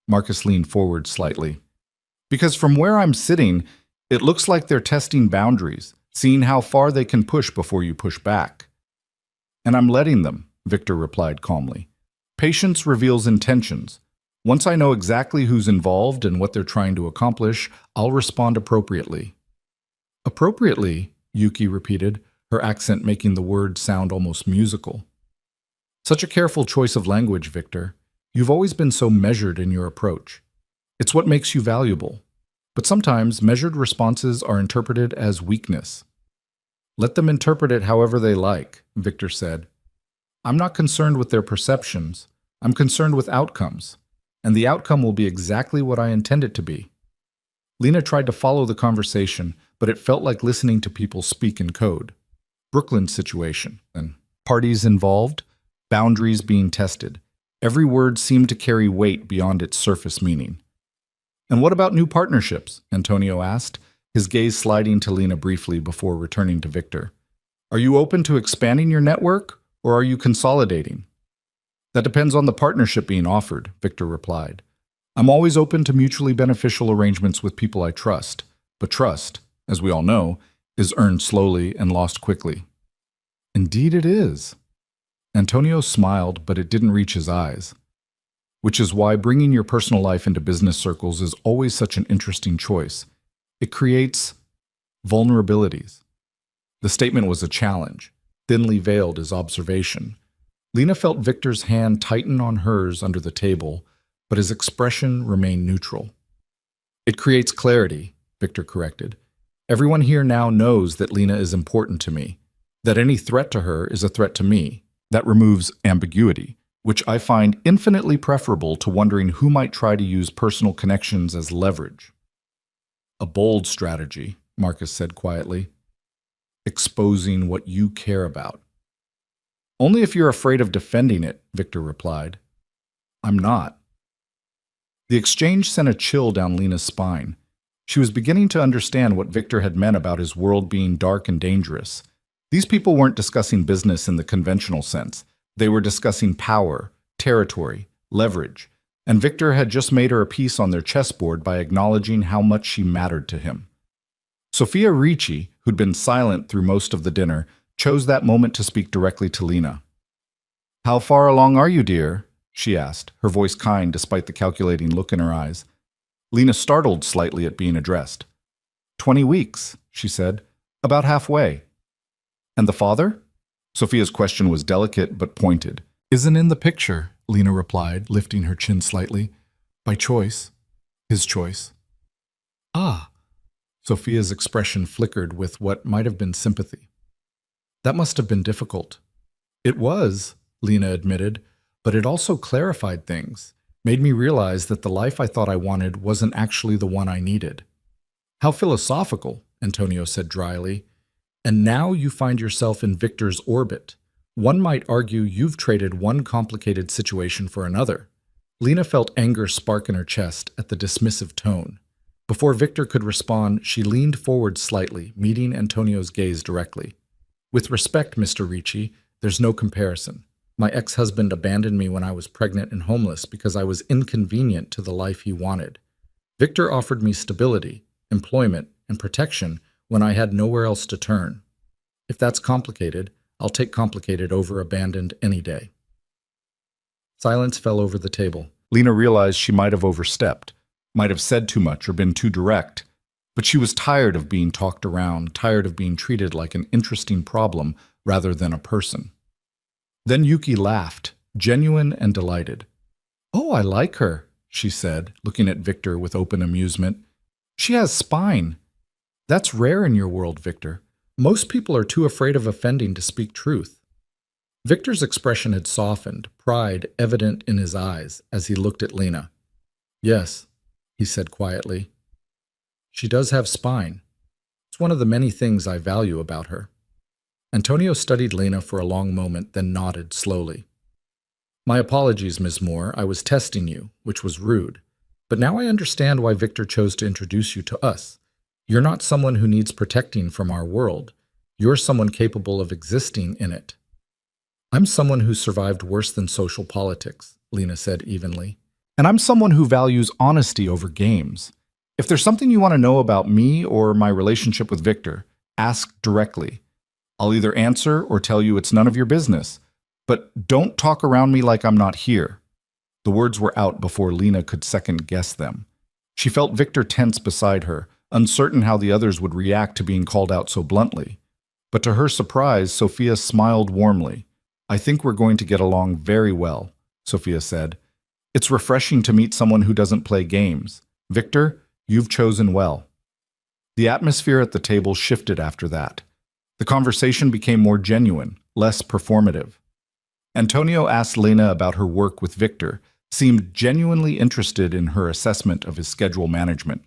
Marcus leaned forward slightly. Because from where I'm sitting, it looks like they're testing boundaries, seeing how far they can push before you push back. And I'm letting them, Victor replied calmly. Patience reveals intentions. Once I know exactly who's involved and what they're trying to accomplish, I'll respond appropriately. Appropriately, Yuki repeated, her accent making the word sound almost musical. Such a careful choice of language, Victor. You've always been so measured in your approach. It's what makes you valuable. But sometimes measured responses are interpreted as weakness. Let them interpret it however they like, Victor said. I'm not concerned with their perceptions. I'm concerned with outcomes. And the outcome will be exactly what I intend it to be. Lena tried to follow the conversation, but it felt like listening to people speak in code. Brooklyn situation, and parties involved, boundaries being tested. Every word seemed to carry weight beyond its surface meaning. And what about new partnerships? Antonio asked, his gaze sliding to Lena briefly before returning to Victor. Are you open to expanding your network, or are you consolidating? That depends on the partnership being offered, Victor replied. I'm always open to mutually beneficial arrangements with people I trust, but trust, as we all know, is earned slowly and lost quickly. Indeed it is. Antonio smiled, but it didn't reach his eyes. Which is why bringing your personal life into business circles is always such an interesting choice. It creates vulnerabilities. The statement was a challenge, thinly veiled as observation. Lena felt Victor's hand tighten on hers under the table, but his expression remained neutral. It creates clarity, Victor corrected. Everyone here now knows that Lena is important to me, that any threat to her is a threat to me. That removes ambiguity, which I find infinitely preferable to wondering who might try to use personal connections as leverage. A bold strategy, Marcus said quietly. Exposing what you care about. Only if you're afraid of defending it, Victor replied. I'm not. The exchange sent a chill down Lena's spine. She was beginning to understand what Victor had meant about his world being dark and dangerous. These people weren't discussing business in the conventional sense. They were discussing power, territory, leverage, and Victor had just made her a piece on their chessboard by acknowledging how much she mattered to him. Sophia Ricci, who'd been silent through most of the dinner, chose that moment to speak directly to Lena. How far along are you, dear? She asked, her voice kind despite the calculating look in her eyes. Lena startled slightly at being addressed. 20 weeks, she said, about halfway. And the father? Sophia's question was delicate but pointed. Isn't in the picture, Lena replied, lifting her chin slightly. By choice. His choice. Ah. Sophia's expression flickered with what might have been sympathy. That must have been difficult. It was, Lena admitted, but it also clarified things, made me realize that the life I thought I wanted wasn't actually the one I needed. How philosophical, Antonio said dryly. And now you find yourself in Victor's orbit. One might argue you've traded one complicated situation for another. Lena felt anger spark in her chest at the dismissive tone. Before Victor could respond, she leaned forward slightly, meeting Antonio's gaze directly. With respect, Mr. Ricci, there's no comparison. My ex-husband abandoned me when I was pregnant and homeless because I was inconvenient to the life he wanted. Victor offered me stability, employment, and protection when I had nowhere else to turn. If that's complicated, I'll take complicated over abandoned any day. Silence fell over the table. Lena realized she might have overstepped, might have said too much or been too direct, but she was tired of being talked around, tired of being treated like an interesting problem rather than a person. Then Yuki laughed, genuine and delighted. Oh, I like her, she said, looking at Victor with open amusement. She has spine. That's rare in your world, Victor. Most people are too afraid of offending to speak truth. Victor's expression had softened, pride evident in his eyes as he looked at Lena. Yes, he said quietly. She does have spine. It's one of the many things I value about her. Antonio studied Lena for a long moment, then nodded slowly. My apologies, Miss Moore. I was testing you, which was rude. But now I understand why Victor chose to introduce you to us. You're not someone who needs protecting from our world. You're someone capable of existing in it. I'm someone who survived worse than social politics, Lena said evenly. And I'm someone who values honesty over games. If there's something you want to know about me or my relationship with Victor, ask directly. I'll either answer or tell you it's none of your business. But don't talk around me like I'm not here. The words were out before Lena could second-guess them. She felt Victor tense beside her, uncertain how the others would react to being called out so bluntly. But to her surprise, Sophia smiled warmly. I think we're going to get along very well, Sophia said. It's refreshing to meet someone who doesn't play games. Victor, you've chosen well. The atmosphere at the table shifted after that. The conversation became more genuine, less performative. Antonio asked Lena about her work with Victor, seemed genuinely interested in her assessment of his schedule management.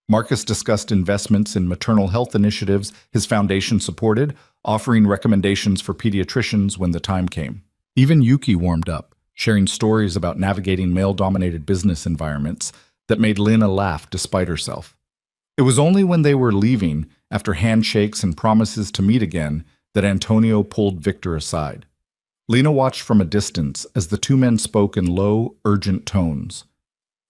Marcus discussed investments in maternal health initiatives his foundation supported, offering recommendations for pediatricians when the time came. Even Yuki warmed up, sharing stories about navigating male-dominated business environments that made Lena laugh despite herself. It was only when they were leaving, after handshakes and promises to meet again, that Antonio pulled Victor aside. Lena watched from a distance as the two men spoke in low, urgent tones.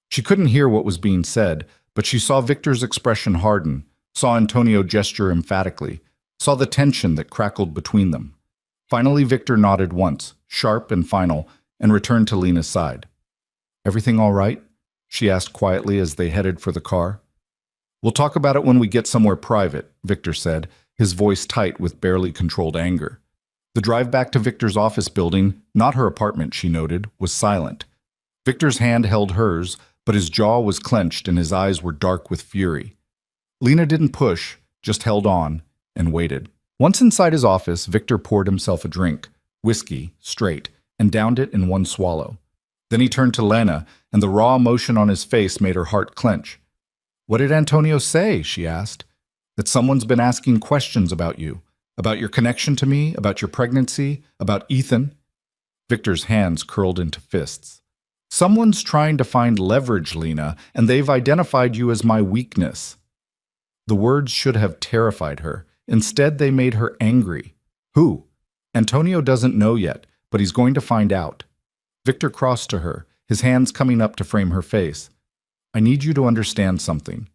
She couldn't hear what was being said, but she saw Victor's expression harden, saw Antonio gesture emphatically, saw the tension that crackled between them. Finally, Victor nodded once, sharp and final, and returned to Lena's side. Everything all right? She asked quietly as they headed for the car. We'll talk about it when we get somewhere private, Victor said, his voice tight with barely controlled anger. The drive back to Victor's office building, not her apartment, she noted, was silent. Victor's hand held hers, but his jaw was clenched and his eyes were dark with fury. Lena didn't push, just held on, and waited. Once inside his office, Victor poured himself a drink, whiskey, straight, and downed it in one swallow. Then he turned to Lena, and the raw emotion on his face made her heart clench. What did Antonio say? She asked. That someone's been asking questions about you, about your connection to me, about your pregnancy, about Ethan. Victor's hands curled into fists. Someone's trying to find leverage, Lena, and they've identified you as my weakness. The words should have terrified her. Instead, they made her angry. Who? Antonio doesn't know yet, but he's going to find out. Victor crossed to her, his hands coming up to frame her face. I need you to understand something.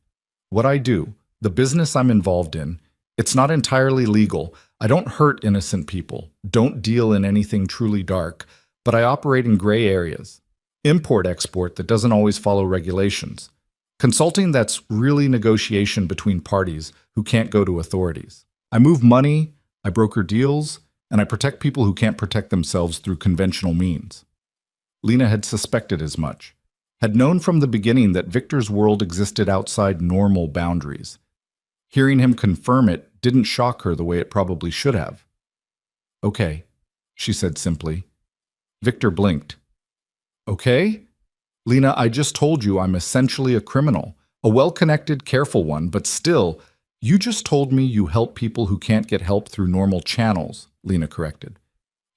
What I do, the business I'm involved in, it's not entirely legal. I don't hurt innocent people, don't deal in anything truly dark, but I operate in gray areas. Import-export that doesn't always follow regulations. Consulting that's really negotiation between parties who can't go to authorities. I move money, I broker deals, and I protect people who can't protect themselves through conventional means. Lena had suspected as much, had known from the beginning that Victor's world existed outside normal boundaries. Hearing him confirm it didn't shock her the way it probably should have. Okay, she said simply. Victor blinked. Okay? Lena, I just told you I'm essentially a criminal, a well-connected, careful one, but still, you just told me you help people who can't get help through normal channels, Lena corrected.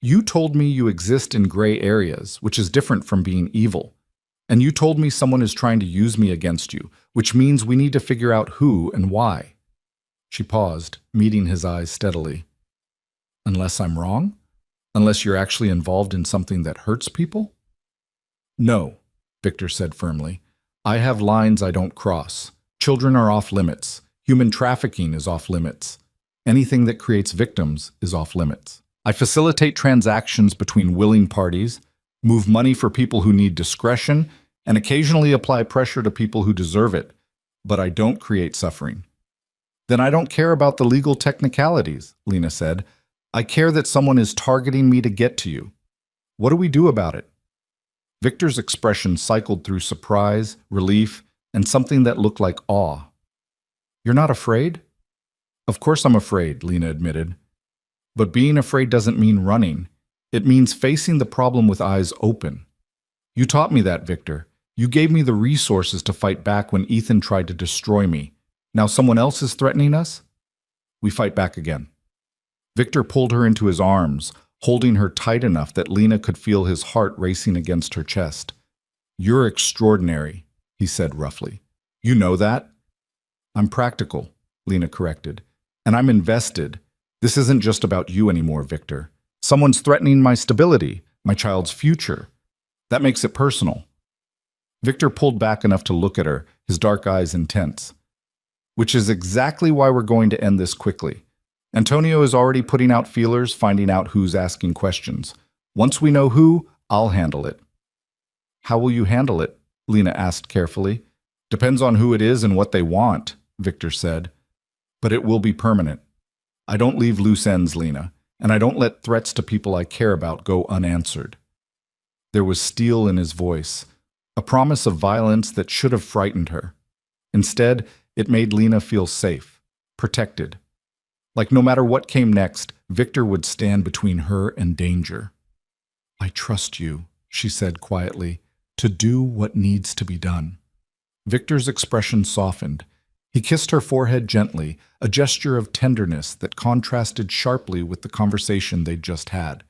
You told me you exist in gray areas, which is different from being evil. And you told me someone is trying to use me against you, which means we need to figure out who and why. She paused, meeting his eyes steadily. Unless I'm wrong? Unless you're actually involved in something that hurts people? No, Victor said firmly. I have lines I don't cross. Children are off limits. Human trafficking is off limits. Anything that creates victims is off limits. I facilitate transactions between willing parties, move money for people who need discretion, and occasionally apply pressure to people who deserve it, but I don't create suffering. Then I don't care about the legal technicalities, Lena said. I care that someone is targeting me to get to you. What do we do about it? Victor's expression cycled through surprise, relief, and something that looked like awe. You're not afraid? Of course I'm afraid, Lena admitted. But being afraid doesn't mean running. It means facing the problem with eyes open. You taught me that, Victor. You gave me the resources to fight back when Ethan tried to destroy me. Now someone else is threatening us? We fight back again. Victor pulled her into his arms, holding her tight enough that Lena could feel his heart racing against her chest. You're extraordinary, he said roughly. You know that? I'm practical, Lena corrected. And I'm invested. This isn't just about you anymore, Victor. Someone's threatening my stability, my child's future. That makes it personal. Victor pulled back enough to look at her, his dark eyes intense. Which is exactly why we're going to end this quickly. Antonio is already putting out feelers, finding out who's asking questions. Once we know who, I'll handle it. How will you handle it? Lena asked carefully. Depends on who it is and what they want, Victor said. But it will be permanent. I don't leave loose ends, Lena, and I don't let threats to people I care about go unanswered. There was steel in his voice, a promise of violence that should have frightened her. Instead, it made Lena feel safe, protected. Like no matter what came next, Victor would stand between her and danger. I trust you, she said quietly, to do what needs to be done. Victor's expression softened. He kissed her forehead gently, a gesture of tenderness that contrasted sharply with the conversation they'd just had.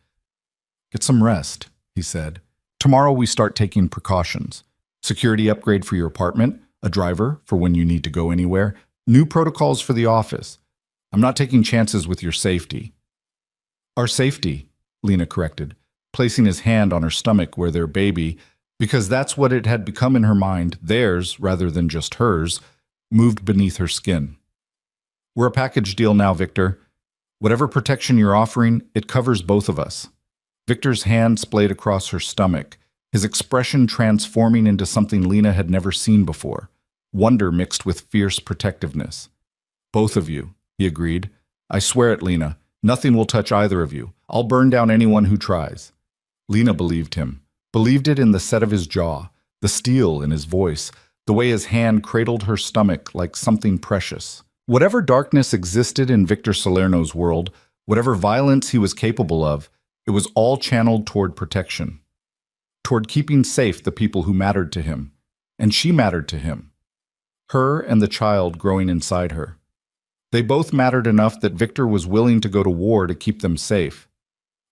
Get some rest, he said. Tomorrow we start taking precautions. Security upgrade for your apartment, a driver for when you need to go anywhere, new protocols for the office. I'm not taking chances with your safety. Our safety, Lena corrected, placing his hand on her stomach where their baby, because that's what it had become in her mind, theirs rather than just hers, moved beneath her skin. We're a package deal now, Victor. Whatever protection you're offering, it covers both of us. Victor's hand splayed across her stomach, his expression transforming into something Lena had never seen before, wonder mixed with fierce protectiveness. Both of you, he agreed. I swear it, Lena. Nothing will touch either of you. I'll burn down anyone who tries. Lena believed him, believed it in the set of his jaw, the steel in his voice, the way his hand cradled her stomach like something precious. Whatever darkness existed in Victor Salerno's world, whatever violence he was capable of, it was all channeled toward protection, toward keeping safe the people who mattered to him, and she mattered to him. her and the child growing inside her. They both mattered enough that Victor was willing to go to war to keep them safe.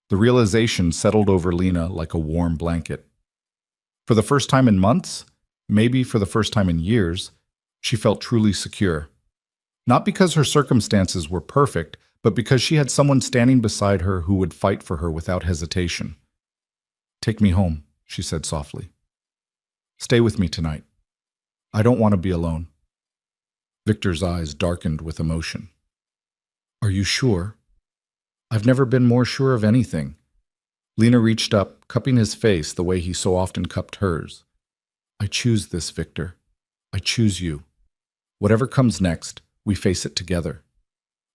The realization settled over Lena like a warm blanket. For the first time in months, maybe for the first time in years, she felt truly secure. Not because her circumstances were perfect, but because she had someone standing beside her who would fight for her without hesitation. "Take me home," she said softly. "Stay with me tonight. I don't want to be alone." Victor's eyes darkened with emotion. "Are you sure?" "I've never been more sure of anything." Lena reached up, cupping his face the way he so often cupped hers. "I choose this, Victor. I choose you. Whatever comes next, we face it together."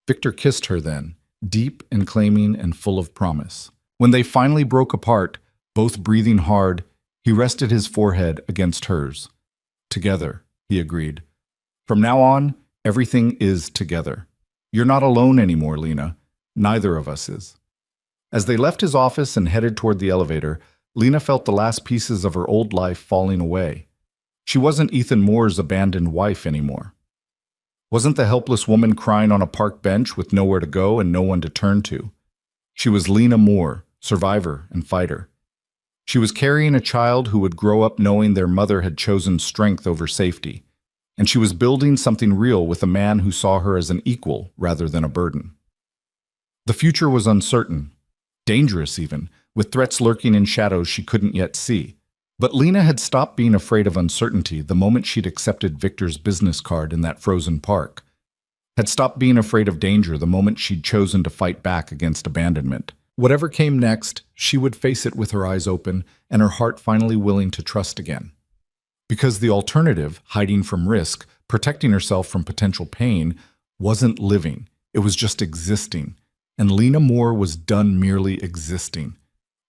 Victor kissed her then, deep and claiming and full of promise. When they finally broke apart, both breathing hard, he rested his forehead against hers. "Together," he agreed. "From now on, everything is together. You're not alone anymore, Lena. Neither of us is." As they left his office and headed toward the elevator, Lena felt the last pieces of her old life falling away. She wasn't Ethan Moore's abandoned wife anymore. Wasn't the helpless woman crying on a park bench with nowhere to go and no one to turn to. She was Lena Moore, survivor and fighter. She was carrying a child who would grow up knowing their mother had chosen strength over safety. And she was building something real with a man who saw her as an equal rather than a burden. The future was uncertain, dangerous even, with threats lurking in shadows she couldn't yet see. But Lena had stopped being afraid of uncertainty the moment she'd accepted Victor's business card in that frozen park. Had stopped being afraid of danger the moment she'd chosen to fight back against abandonment. Whatever came next, she would face it with her eyes open and her heart finally willing to trust again. Because the alternative, hiding from risk, protecting herself from potential pain, wasn't living. It was just existing. And Lena Moore was done merely existing.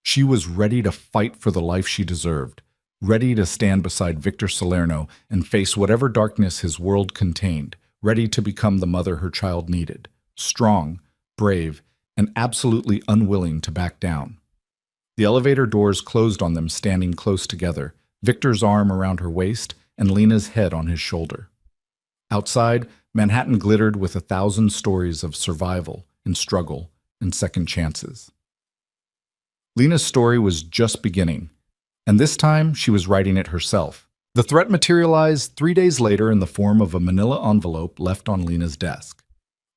She was ready to fight for the life she deserved, ready to stand beside Victor Salerno and face whatever darkness his world contained, ready to become the mother her child needed, strong, brave, and absolutely unwilling to back down. The elevator doors closed on them standing close together, Victor's arm around her waist and Lena's head on his shoulder. Outside, Manhattan glittered with 1,000 stories of survival and struggle and second chances. Lena's story was just beginning, and this time she was writing it herself. The threat materialized 3 days later in the form of a manila envelope left on Lena's desk.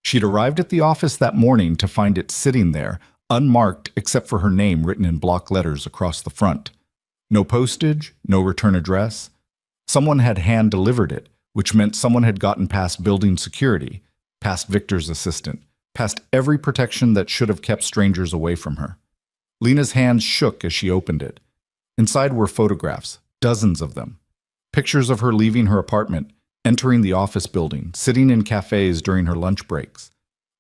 She'd arrived at the office that morning to find it sitting there, unmarked except for her name written in block letters across the front. No postage, no return address. Someone had hand-delivered it, which meant someone had gotten past building security, past Victor's assistant, past every protection that should have kept strangers away from her. Lena's hands shook as she opened it. Inside were photographs, dozens of them. Pictures of her leaving her apartment, entering the office building, sitting in cafes during her lunch breaks.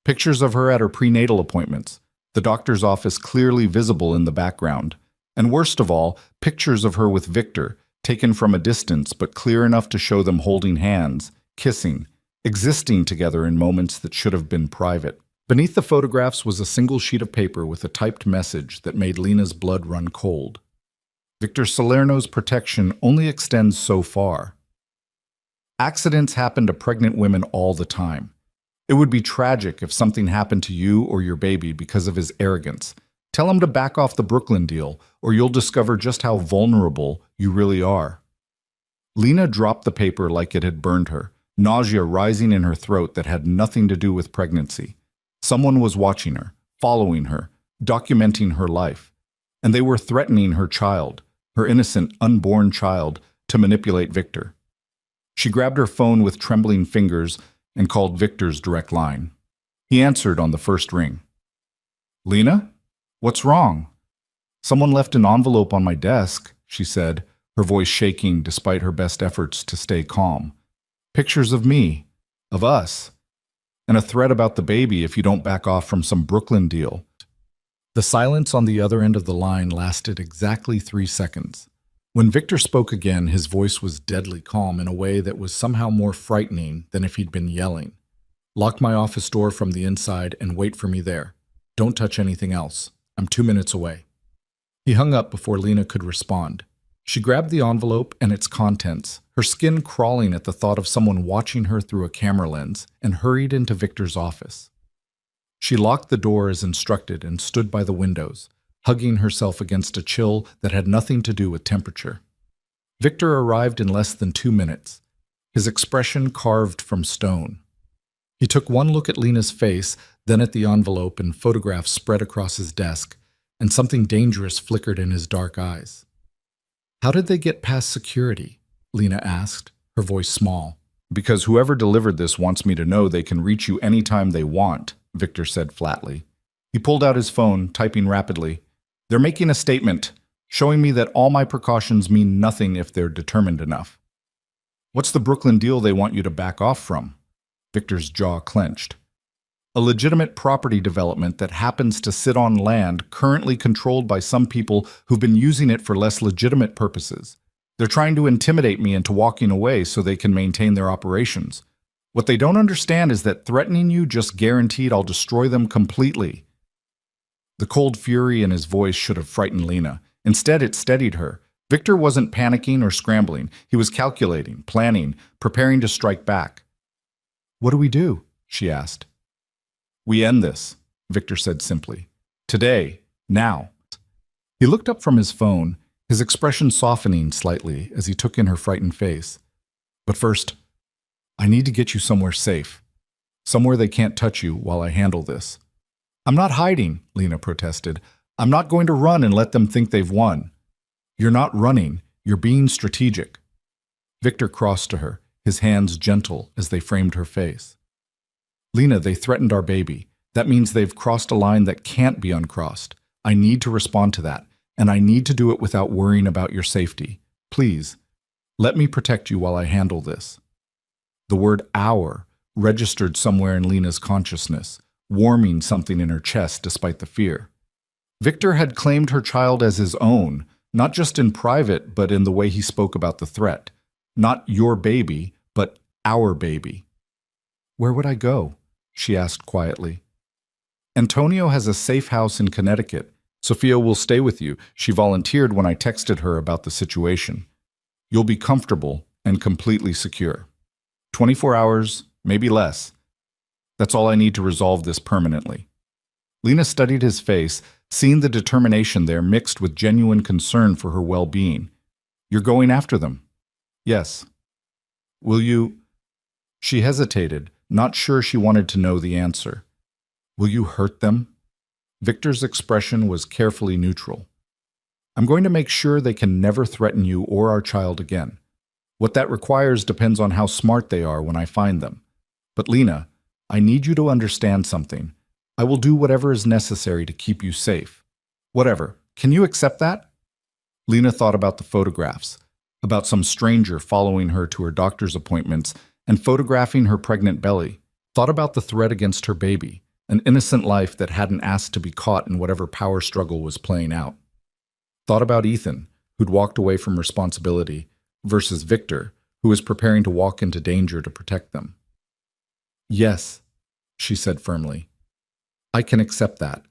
Pictures of her at her prenatal appointments, the doctor's office clearly visible in the background. And worst of all, pictures of her with Victor, taken from a distance but clear enough to show them holding hands, kissing, existing together in moments that should have been private. Beneath the photographs was a single sheet of paper with a typed message that made Lena's blood run cold. Victor Salerno's protection only extends so far. Accidents happen to pregnant women all the time. It would be tragic if something happened to you or your baby because of his arrogance. Tell him to back off the Brooklyn deal, or you'll discover just how vulnerable you really are. Lena dropped the paper like it had burned her, nausea rising in her throat that had nothing to do with pregnancy. Someone was watching her, following her, documenting her life. And they were threatening her child, her innocent, unborn child, to manipulate Victor. She grabbed her phone with trembling fingers and called Victor's direct line. He answered on the first ring. "Lena? What's wrong?" "Someone left an envelope on my desk," she said, her voice shaking despite her best efforts to stay calm. "Pictures of me, of us, and a threat about the baby if you don't back off from some Brooklyn deal." The silence on the other end of the line lasted exactly 3 seconds. When Victor spoke again, his voice was deadly calm in a way that was somehow more frightening than if he'd been yelling. "Lock my office door from the inside and wait for me there. Don't touch anything else. I'm 2 minutes away." He hung up before Lena could respond. She grabbed the envelope and its contents, her skin crawling at the thought of someone watching her through a camera lens, and hurried into Victor's office. She locked the door as instructed and stood by the windows, hugging herself against a chill that had nothing to do with temperature. Victor arrived in less than 2 minutes, his expression carved from stone. He took one look at Lena's face, then at the envelope and photographs spread across his desk, and something dangerous flickered in his dark eyes. "How did they get past security?" Lena asked, her voice small. "Because whoever delivered this wants me to know they can reach you anytime they want," Victor said flatly. He pulled out his phone, typing rapidly. "They're making a statement, showing me that all my precautions mean nothing if they're determined enough." "What's the Brooklyn deal they want you to back off from?" Victor's jaw clenched. "A legitimate property development that happens to sit on land currently controlled by some people who've been using it for less legitimate purposes. They're trying to intimidate me into walking away so they can maintain their operations. What they don't understand is that threatening you just guaranteed I'll destroy them completely." The cold fury in his voice should have frightened Lena. Instead, it steadied her. Victor wasn't panicking or scrambling. He was calculating, planning, preparing to strike back. "What do we do?" she asked. "We end this," Victor said simply. "Today. Now." He looked up from his phone, his expression softening slightly as he took in her frightened face. "But first, I need to get you somewhere safe. Somewhere they can't touch you while I handle this." "I'm not hiding," Lena protested. "I'm not going to run and let them think they've won." "You're not running. You're being strategic." Victor crossed to her, his hands gentle as they framed her face. "Lena, they threatened our baby. That means they've crossed a line that can't be uncrossed. I need to respond to that, and I need to do it without worrying about your safety. Please, let me protect you while I handle this." The word "our" registered somewhere in Lena's consciousness, warming something in her chest despite the fear. Victor had claimed her child as his own, not just in private, but in the way he spoke about the threat. Not your baby, but our baby. "Where would I go?" she asked quietly. "Antonio has a safe house in Connecticut. Sophia will stay with you. She volunteered when I texted her about the situation. You'll be comfortable and completely secure. 24 hours, maybe less. That's all I need to resolve this permanently." Lena studied his face, seeing the determination there mixed with genuine concern for her well-being. "You're going after them?" "Yes." "Will you—" She hesitated, not sure she wanted to know the answer. "Will you hurt them?" Victor's expression was carefully neutral. "I'm going to make sure they can never threaten you or our child again. What that requires depends on how smart they are when I find them. But Lena, I need you to understand something. I will do whatever is necessary to keep you safe. Whatever. Can you accept that?" Lena thought about the photographs, about some stranger following her to her doctor's appointments and photographing her pregnant belly, thought about the threat against her baby, an innocent life that hadn't asked to be caught in whatever power struggle was playing out. Thought about Ethan, who'd walked away from responsibility, versus Victor, who was preparing to walk into danger to protect them. "Yes," she said firmly. "I can accept that.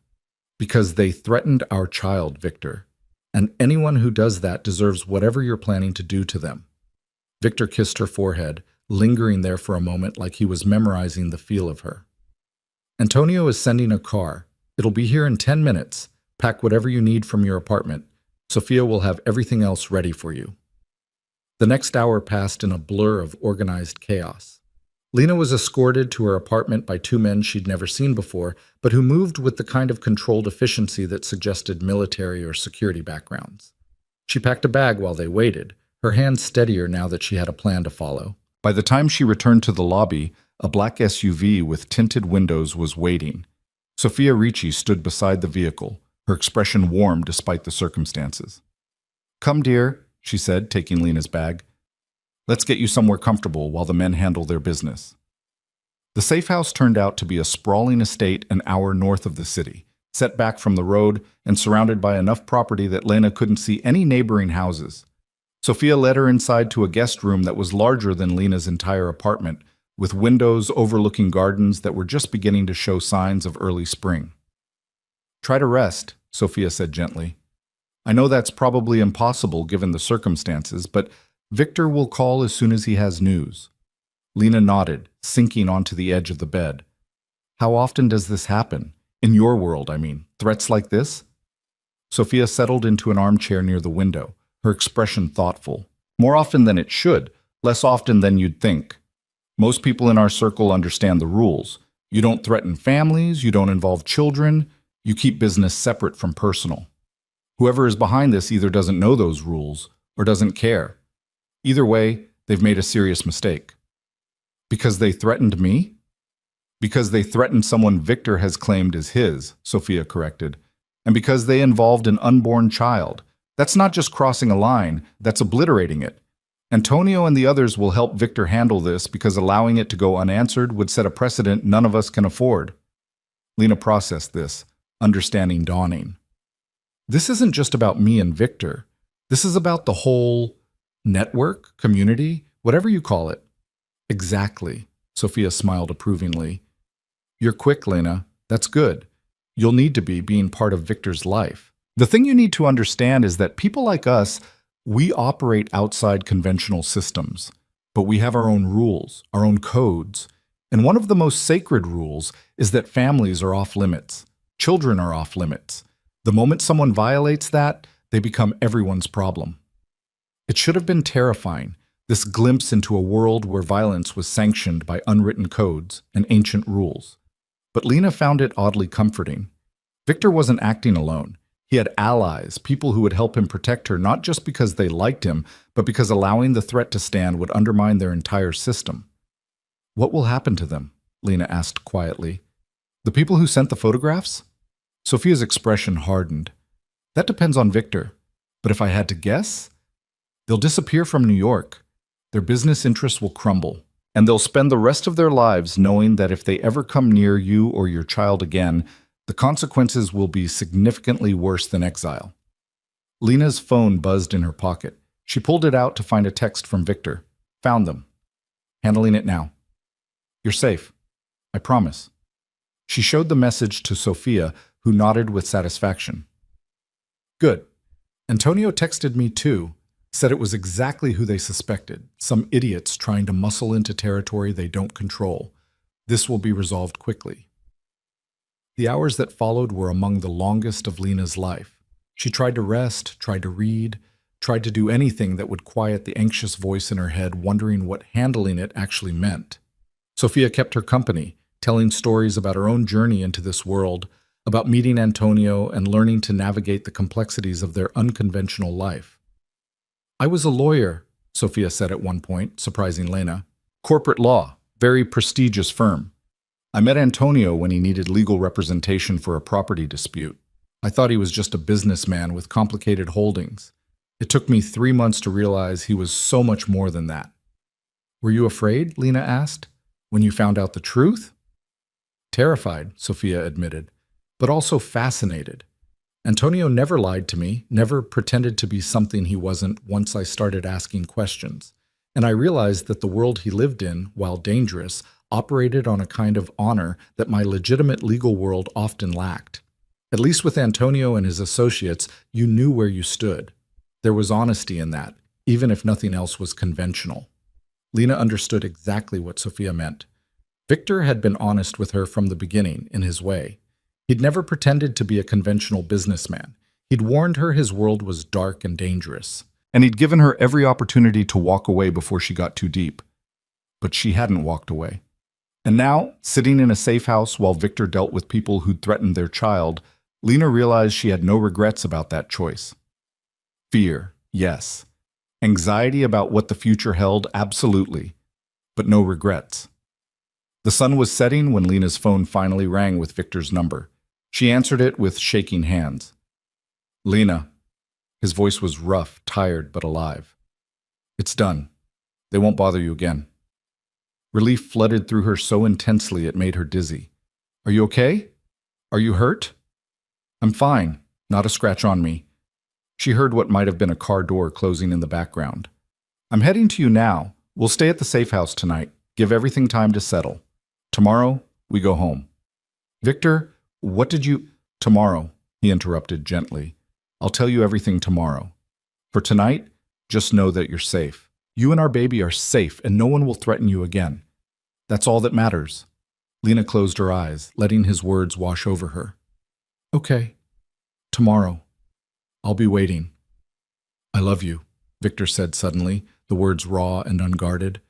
Because they threatened our child, Victor. And anyone who does that deserves whatever you're planning to do to them." Victor kissed her forehead, lingering there for a moment like he was memorizing the feel of her. "Antonio is sending a car. It'll be here in 10 minutes. Pack whatever you need from your apartment. Sophia will have everything else ready for you." The next hour passed in a blur of organized chaos. Lena was escorted to her apartment by 2 men she'd never seen before, but who moved with the kind of controlled efficiency that suggested military or security backgrounds. She packed a bag while they waited, her hands steadier now that she had a plan to follow. By the time she returned to the lobby, a black SUV with tinted windows was waiting. Sophia Ricci stood beside the vehicle, her expression warm despite the circumstances. "Come, dear," she said, taking Lena's bag. "Let's get you somewhere comfortable while the men handle their business." The safe house turned out to be a sprawling estate an hour north of the city, set back from the road and surrounded by enough property that Lena couldn't see any neighboring houses. Sophia led her inside to a guest room that was larger than Lena's entire apartment, with windows overlooking gardens that were just beginning to show signs of early spring. "Try to rest," Sophia said gently. I know that's probably impossible given the circumstances, but Victor will call as soon as he has news. Lena nodded, sinking onto the edge of the bed. How often does this happen? In your world, I mean. Threats like this? Sophia settled into an armchair near the window, her expression thoughtful. More often than it should, less often than you'd think. Most people in our circle understand the rules. You don't threaten families, you don't involve children, you keep business separate from personal. Whoever is behind this either doesn't know those rules or doesn't care. Either way, they've made a serious mistake. Because they threatened me? Because they threatened someone Victor has claimed as his, Sophia corrected. And because they involved an unborn child. That's not just crossing a line, that's obliterating it. Antonio and the others will help Victor handle this because allowing it to go unanswered would set a precedent none of us can afford. Lena processed this, understanding dawning. This isn't just about me and Victor. This is about the whole network, community, whatever you call it. Exactly, Sophia smiled approvingly. You're quick, Lena. That's good. You'll need to be being part of Victor's life. The thing you need to understand is that people like us, we operate outside conventional systems, but we have our own rules, our own codes. And one of the most sacred rules is that families are off limits. Children are off limits. The moment someone violates that, they become everyone's problem. It should have been terrifying, this glimpse into a world where violence was sanctioned by unwritten codes and ancient rules. But Lena found it oddly comforting. Victor wasn't acting alone. He had allies, people who would help him protect her not just because they liked him, but because allowing the threat to stand would undermine their entire system. What will happen to them? Lena asked quietly. The people who sent the photographs? Sophia's expression hardened. That depends on Victor. But if I had to guess, they'll disappear from New York. Their business interests will crumble, and they'll spend the rest of their lives knowing that if they ever come near you or your child again, the consequences will be significantly worse than exile. Lena's phone buzzed in her pocket. She pulled it out to find a text from Victor. Found them. Handling it now. You're safe. I promise. She showed the message to Sophia, who nodded with satisfaction. Good. Antonio texted me too, said it was exactly who they suspected, some idiots trying to muscle into territory they don't control. This will be resolved quickly. The hours that followed were among the longest of Lena's life. She tried to rest, tried to read, tried to do anything that would quiet the anxious voice in her head, wondering what handling it actually meant. Sophia kept her company, telling stories about her own journey into this world, about meeting Antonio and learning to navigate the complexities of their unconventional life. I was a lawyer, Sophia said at one point, surprising Lena. Corporate law, very prestigious firm. I met Antonio when he needed legal representation for a property dispute. I thought he was just a businessman with complicated holdings. It took me 3 months to realize he was so much more than that. Were you afraid? Lena asked. When you found out the truth? Terrified, Sophia admitted, but also fascinated. Antonio never lied to me, never pretended to be something he wasn't once I started asking questions. And I realized that the world he lived in, while dangerous, operated on a kind of honor that my legitimate legal world often lacked. At least with Antonio and his associates, you knew where you stood. There was honesty in that, even if nothing else was conventional. Lena understood exactly what Sophia meant. Victor had been honest with her from the beginning, in his way. He'd never pretended to be a conventional businessman. He'd warned her his world was dark and dangerous. And he'd given her every opportunity to walk away before she got too deep. But she hadn't walked away. And now, sitting in a safe house while Victor dealt with people who'd threatened their child, Lena realized she had no regrets about that choice. Fear, yes. Anxiety about what the future held, absolutely. But no regrets. The sun was setting when Lena's phone finally rang with Victor's number. She answered it with shaking hands. Lena. His voice was rough, tired, but alive. It's done. They won't bother you again. Relief flooded through her so intensely it made her dizzy. Are you okay? Are you hurt? I'm fine. Not a scratch on me. She heard what might have been a car door closing in the background. I'm heading to you now. We'll stay at the safe house tonight. Give everything time to settle. Tomorrow, we go home. Victor, what did you... Tomorrow, he interrupted gently. I'll tell you everything tomorrow. For tonight, just know that you're safe. You and our baby are safe, and no one will threaten you again. That's all that matters." Lena closed her eyes, letting his words wash over her. "Okay. Tomorrow. I'll be waiting." "I love you," Victor said suddenly, the words raw and unguarded.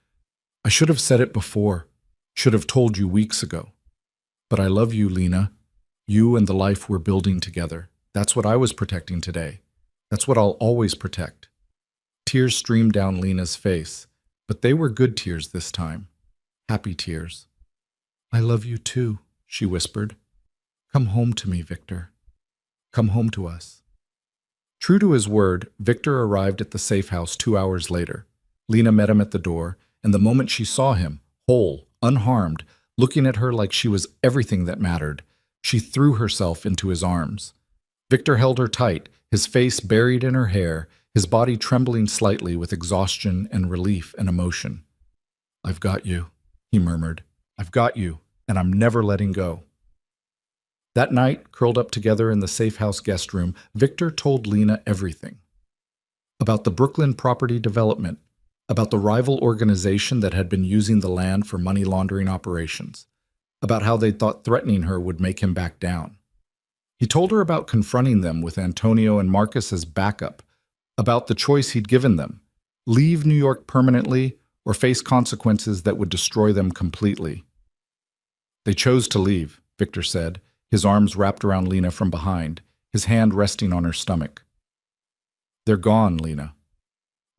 "I should have said it before, should have told you weeks ago. But I love you, Lena. You and the life we're building together. That's what I was protecting today. That's what I'll always protect." Tears streamed down Lena's face, but they were good tears this time. Happy tears. "I love you too," she whispered. "Come home to me, Victor. Come home to us." True to his word, Victor arrived at the safe house 2 hours later. Lena met him at the door, and the moment she saw him, whole, unharmed, looking at her like she was everything that mattered, she threw herself into his arms. Victor held her tight, his face buried in her hair, his body trembling slightly with exhaustion and relief and emotion. "I've got you," he murmured. "I've got you, and I'm never letting go." That night, curled up together in the safe house guest room, Victor told Lena everything. About the Brooklyn property development, about the rival organization that had been using the land for money laundering operations, about how they thought threatening her would make him back down. He told her about confronting them with Antonio and Marcus as backup, about the choice he'd given them: leave New York permanently or face consequences that would destroy them completely. "They chose to leave," Victor said, his arms wrapped around Lena from behind, his hand resting on her stomach. "They're gone, Lena.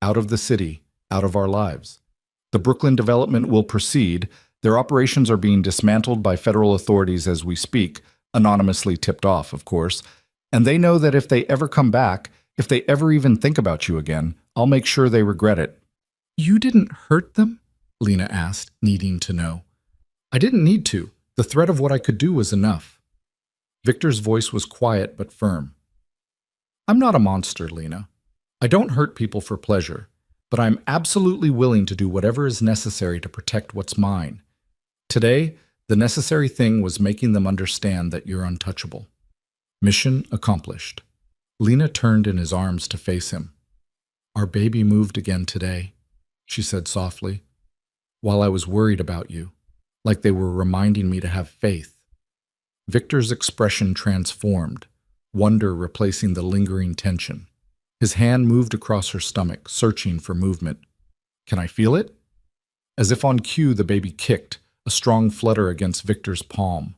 Out of the city, out of our lives. The Brooklyn development will proceed. Their operations are being dismantled by federal authorities as we speak, anonymously tipped off, of course, and they know that if they ever come back, if they ever even think about you again, I'll make sure they regret it." "You didn't hurt them?" Lena asked, needing to know. "I didn't need to. The threat of what I could do was enough." Victor's voice was quiet but firm. "I'm not a monster, Lena. I don't hurt people for pleasure, but I'm absolutely willing to do whatever is necessary to protect what's mine. Today, the necessary thing was making them understand that you're untouchable." Mission accomplished. Lena turned in his arms to face him. "Our baby moved again today," she said softly, "while I was worried about you, like they were reminding me to have faith." Victor's expression transformed, wonder replacing the lingering tension. His hand moved across her stomach, searching for movement. "Can I feel it?" As if on cue, the baby kicked, a strong flutter against Victor's palm.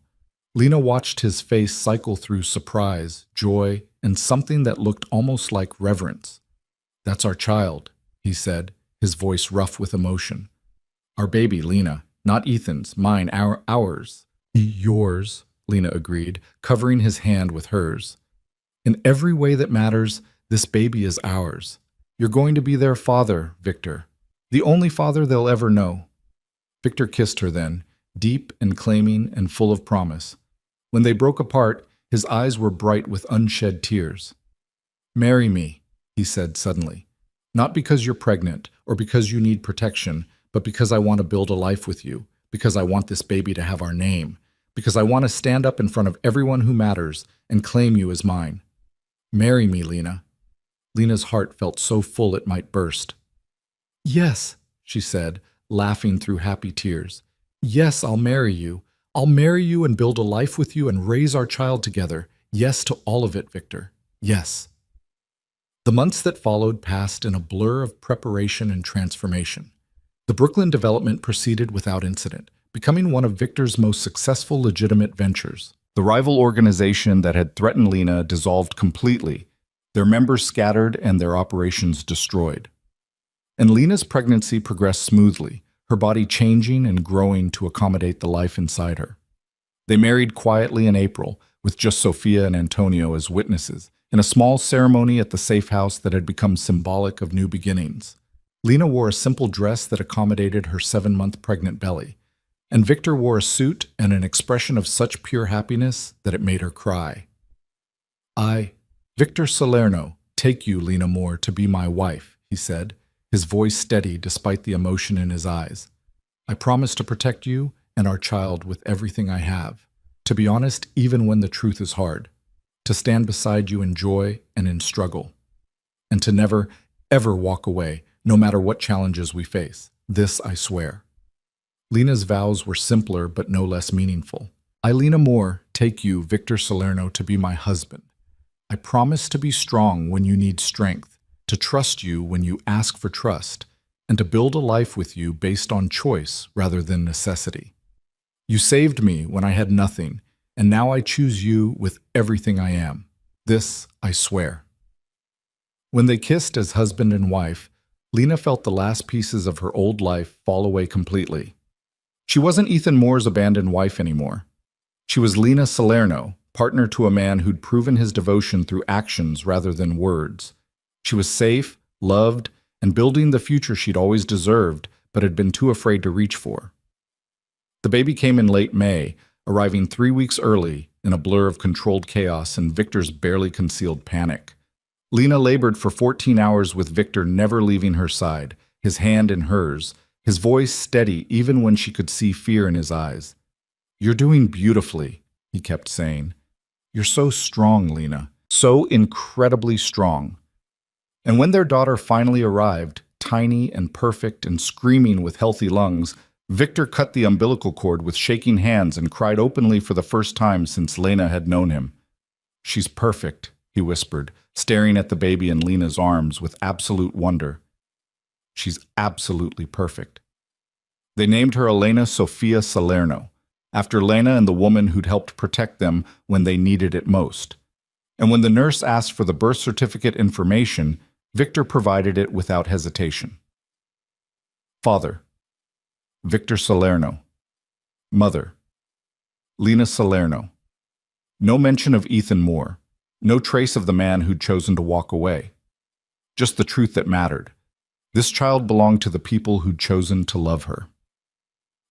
Lena watched his face cycle through surprise, joy, and something that looked almost like reverence. "That's our child," he said, his voice rough with emotion. "Our baby, Lena. Not Ethan's, mine, ours." "Yours," Lena agreed, covering his hand with hers. "In every way that matters, this baby is ours. You're going to be their father, Victor. The only father they'll ever know." Victor kissed her then, deep and claiming and full of promise. When they broke apart, his eyes were bright with unshed tears. "Marry me," he said suddenly. "Not because you're pregnant or because you need protection, but because I want to build a life with you, because I want this baby to have our name, because I want to stand up in front of everyone who matters and claim you as mine. Marry me, Lena." Lena's heart felt so full it might burst. "Yes," she said, laughing through happy tears. "Yes, I'll marry you. I'll marry you and build a life with you and raise our child together. Yes to all of it, Victor. Yes." The months that followed passed in a blur of preparation and transformation. The Brooklyn development proceeded without incident, becoming one of Victor's most successful legitimate ventures. The rival organization that had threatened Lena dissolved completely, their members scattered and their operations destroyed. And Lena's pregnancy progressed smoothly, her body changing and growing to accommodate the life inside her. They married quietly in April, with just Sophia and Antonio as witnesses, in a small ceremony at the safe house that had become symbolic of new beginnings. Lena wore a simple dress that accommodated her 7-month pregnant belly, and Victor wore a suit and an expression of such pure happiness that it made her cry. "I, Victor Salerno, take you, Lena Moore, to be my wife," he said, his voice steady despite the emotion in his eyes. "I promise to protect you and our child with everything I have. To be honest, even when the truth is hard. to stand beside you in joy and in struggle, and to never, ever walk away, no matter what challenges we face. This I swear. Lena's vows were simpler but no less meaningful. I, Lena Moore, take you, Victor Salerno, to be my husband. I promise to be strong when you need strength, to trust you when you ask for trust, and to build a life with you based on choice rather than necessity. You saved me when I had nothing, and now I choose you with everything I am. This I swear. When they kissed as husband and wife, Lena felt the last pieces of her old life fall away completely. She wasn't Ethan Moore's abandoned wife anymore. She was Lena Salerno, partner to a man who'd proven his devotion through actions rather than words. She was safe, loved, and building the future she'd always deserved but had been too afraid to reach for. The baby came in late May, arriving 3 weeks early in a blur of controlled chaos and Victor's barely concealed panic. Lena labored for 14 hours with Victor never leaving her side, his hand in hers, his voice steady even when she could see fear in his eyes. "You're doing beautifully," he kept saying. "You're so strong, Lena, so incredibly strong." And when their daughter finally arrived, tiny and perfect and screaming with healthy lungs, Victor cut the umbilical cord with shaking hands and cried openly for the first time since Lena had known him. "She's perfect," he whispered, staring at the baby in Lena's arms with absolute wonder. "She's absolutely perfect." They named her Elena Sofia Salerno, after Lena and the woman who'd helped protect them when they needed it most. And when the nurse asked for the birth certificate information, Victor provided it without hesitation. Father: Victor Salerno. Mother: Lena Salerno. No mention of Ethan Moore, no trace of the man who'd chosen to walk away. Just the truth that mattered. This child belonged to the people who'd chosen to love her.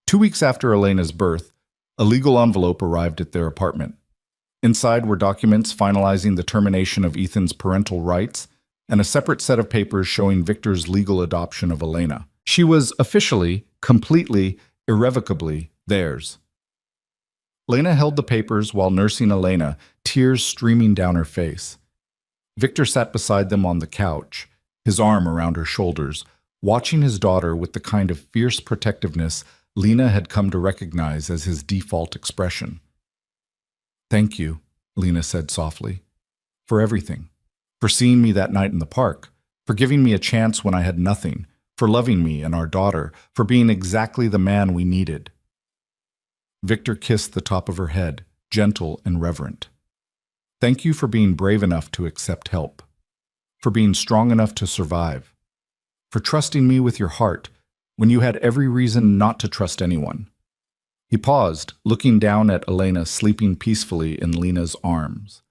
2 weeks after Elena's birth, a legal envelope arrived at their apartment. Inside were documents finalizing the termination of Ethan's parental rights and a separate set of papers showing Victor's legal adoption of Elena. She was officially, completely, irrevocably theirs. Lena held the papers while nursing Elena, tears streaming down her face. Victor sat beside them on the couch, his arm around her shoulders, watching his daughter with the kind of fierce protectiveness Lena had come to recognize as his default expression. "Thank you," Lena said softly, "for everything. For seeing me that night in the park, for giving me a chance when I had nothing, for loving me and our daughter, for being exactly the man we needed." Victor kissed the top of her head, gentle and reverent. "Thank you for being brave enough to accept help, for being strong enough to survive, for trusting me with your heart when you had every reason not to trust anyone." He paused, looking down at Elena sleeping peacefully in Lena's arms.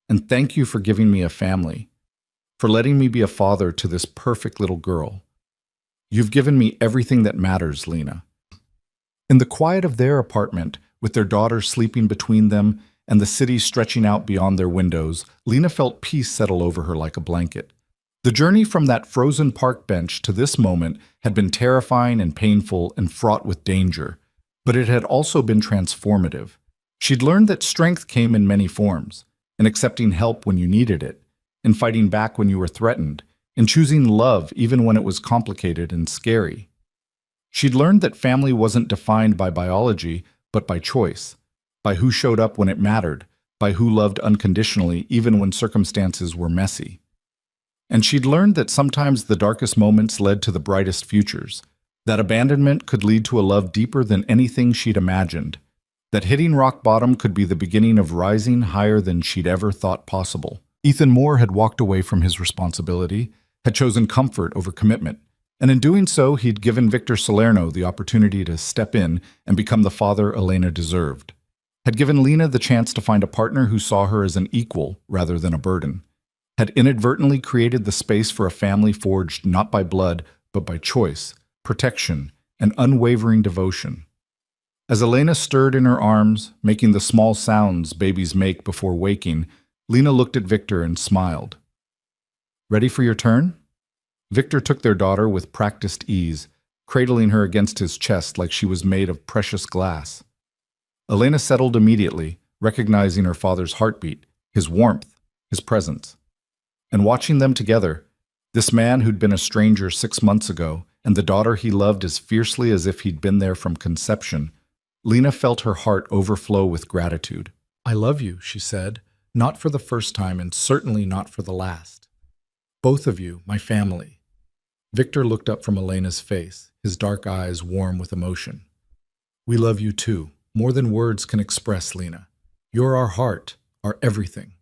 "And thank you for giving me a family, for letting me be a father to this perfect little girl. You've given me everything that matters, Lena." In the quiet of their apartment, with their daughter sleeping between them and the city stretching out beyond their windows, Lena felt peace settle over her like a blanket. The journey from that frozen park bench to this moment had been terrifying and painful and fraught with danger, but it had also been transformative. She'd learned that strength came in many forms, in accepting help when you needed it, in fighting back when you were threatened, in choosing love even when it was complicated and scary. She'd learned that family wasn't defined by biology, but by choice, by who showed up when it mattered, by who loved unconditionally even when circumstances were messy. And she'd learned that sometimes the darkest moments led to the brightest futures, that abandonment could lead to a love deeper than anything she'd imagined, that hitting rock bottom could be the beginning of rising higher than she'd ever thought possible. Ethan Moore had walked away from his responsibility, had chosen comfort over commitment, and in doing so, he'd given Victor Salerno the opportunity to step in and become the father Elena deserved, had given Lena the chance to find a partner who saw her as an equal rather than a burden, had inadvertently created the space for a family forged not by blood, but by choice, protection, and unwavering devotion. As Elena stirred in her arms, making the small sounds babies make before waking, Lena looked at Victor and smiled. "Ready for your turn?" Victor took their daughter with practiced ease, cradling her against his chest like she was made of precious glass. Elena settled immediately, recognizing her father's heartbeat, his warmth, his presence. And watching them together, this man who'd been a stranger 6 months ago, and the daughter he loved as fiercely as if he'd been there from conception, Lena felt her heart overflow with gratitude. "I love you," she said, "not for the first time and certainly not for the last. Both of you, my family." Victor looked up from Elena's face, his dark eyes warm with emotion. "We love you too, more than words can express, Lena. You're our heart, our everything."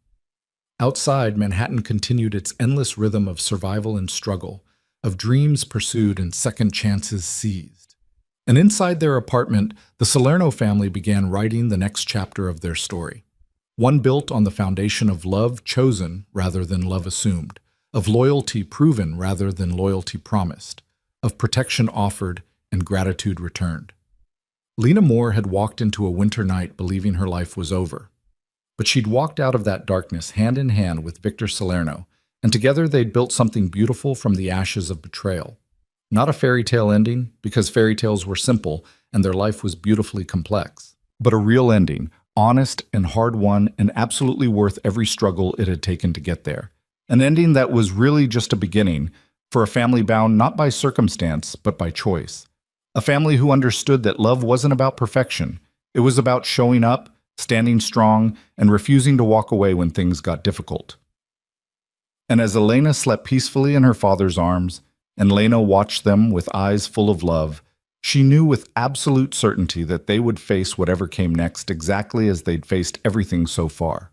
Outside, Manhattan continued its endless rhythm of survival and struggle, of dreams pursued and second chances seized. And inside their apartment, the Salerno family began writing the next chapter of their story. One built on the foundation of love chosen rather than love assumed, of loyalty proven rather than loyalty promised, of protection offered and gratitude returned. Lena Moore had walked into a winter night believing her life was over. But she'd walked out of that darkness hand in hand with Victor Salerno, and together they'd built something beautiful from the ashes of betrayal. Not a fairy tale ending, because fairy tales were simple and their life was beautifully complex, but a real ending, honest and hard-won and absolutely worth every struggle it had taken to get there. An ending that was really just a beginning for a family bound not by circumstance, but by choice. A family who understood that love wasn't about perfection. It was about showing up, standing strong, and refusing to walk away when things got difficult. And as Elena slept peacefully in her father's arms, and Lena watched them with eyes full of love, she knew with absolute certainty that they would face whatever came next exactly as they'd faced everything so far.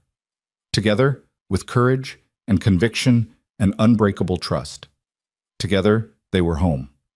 Together, with courage and conviction and unbreakable trust. Together, they were home.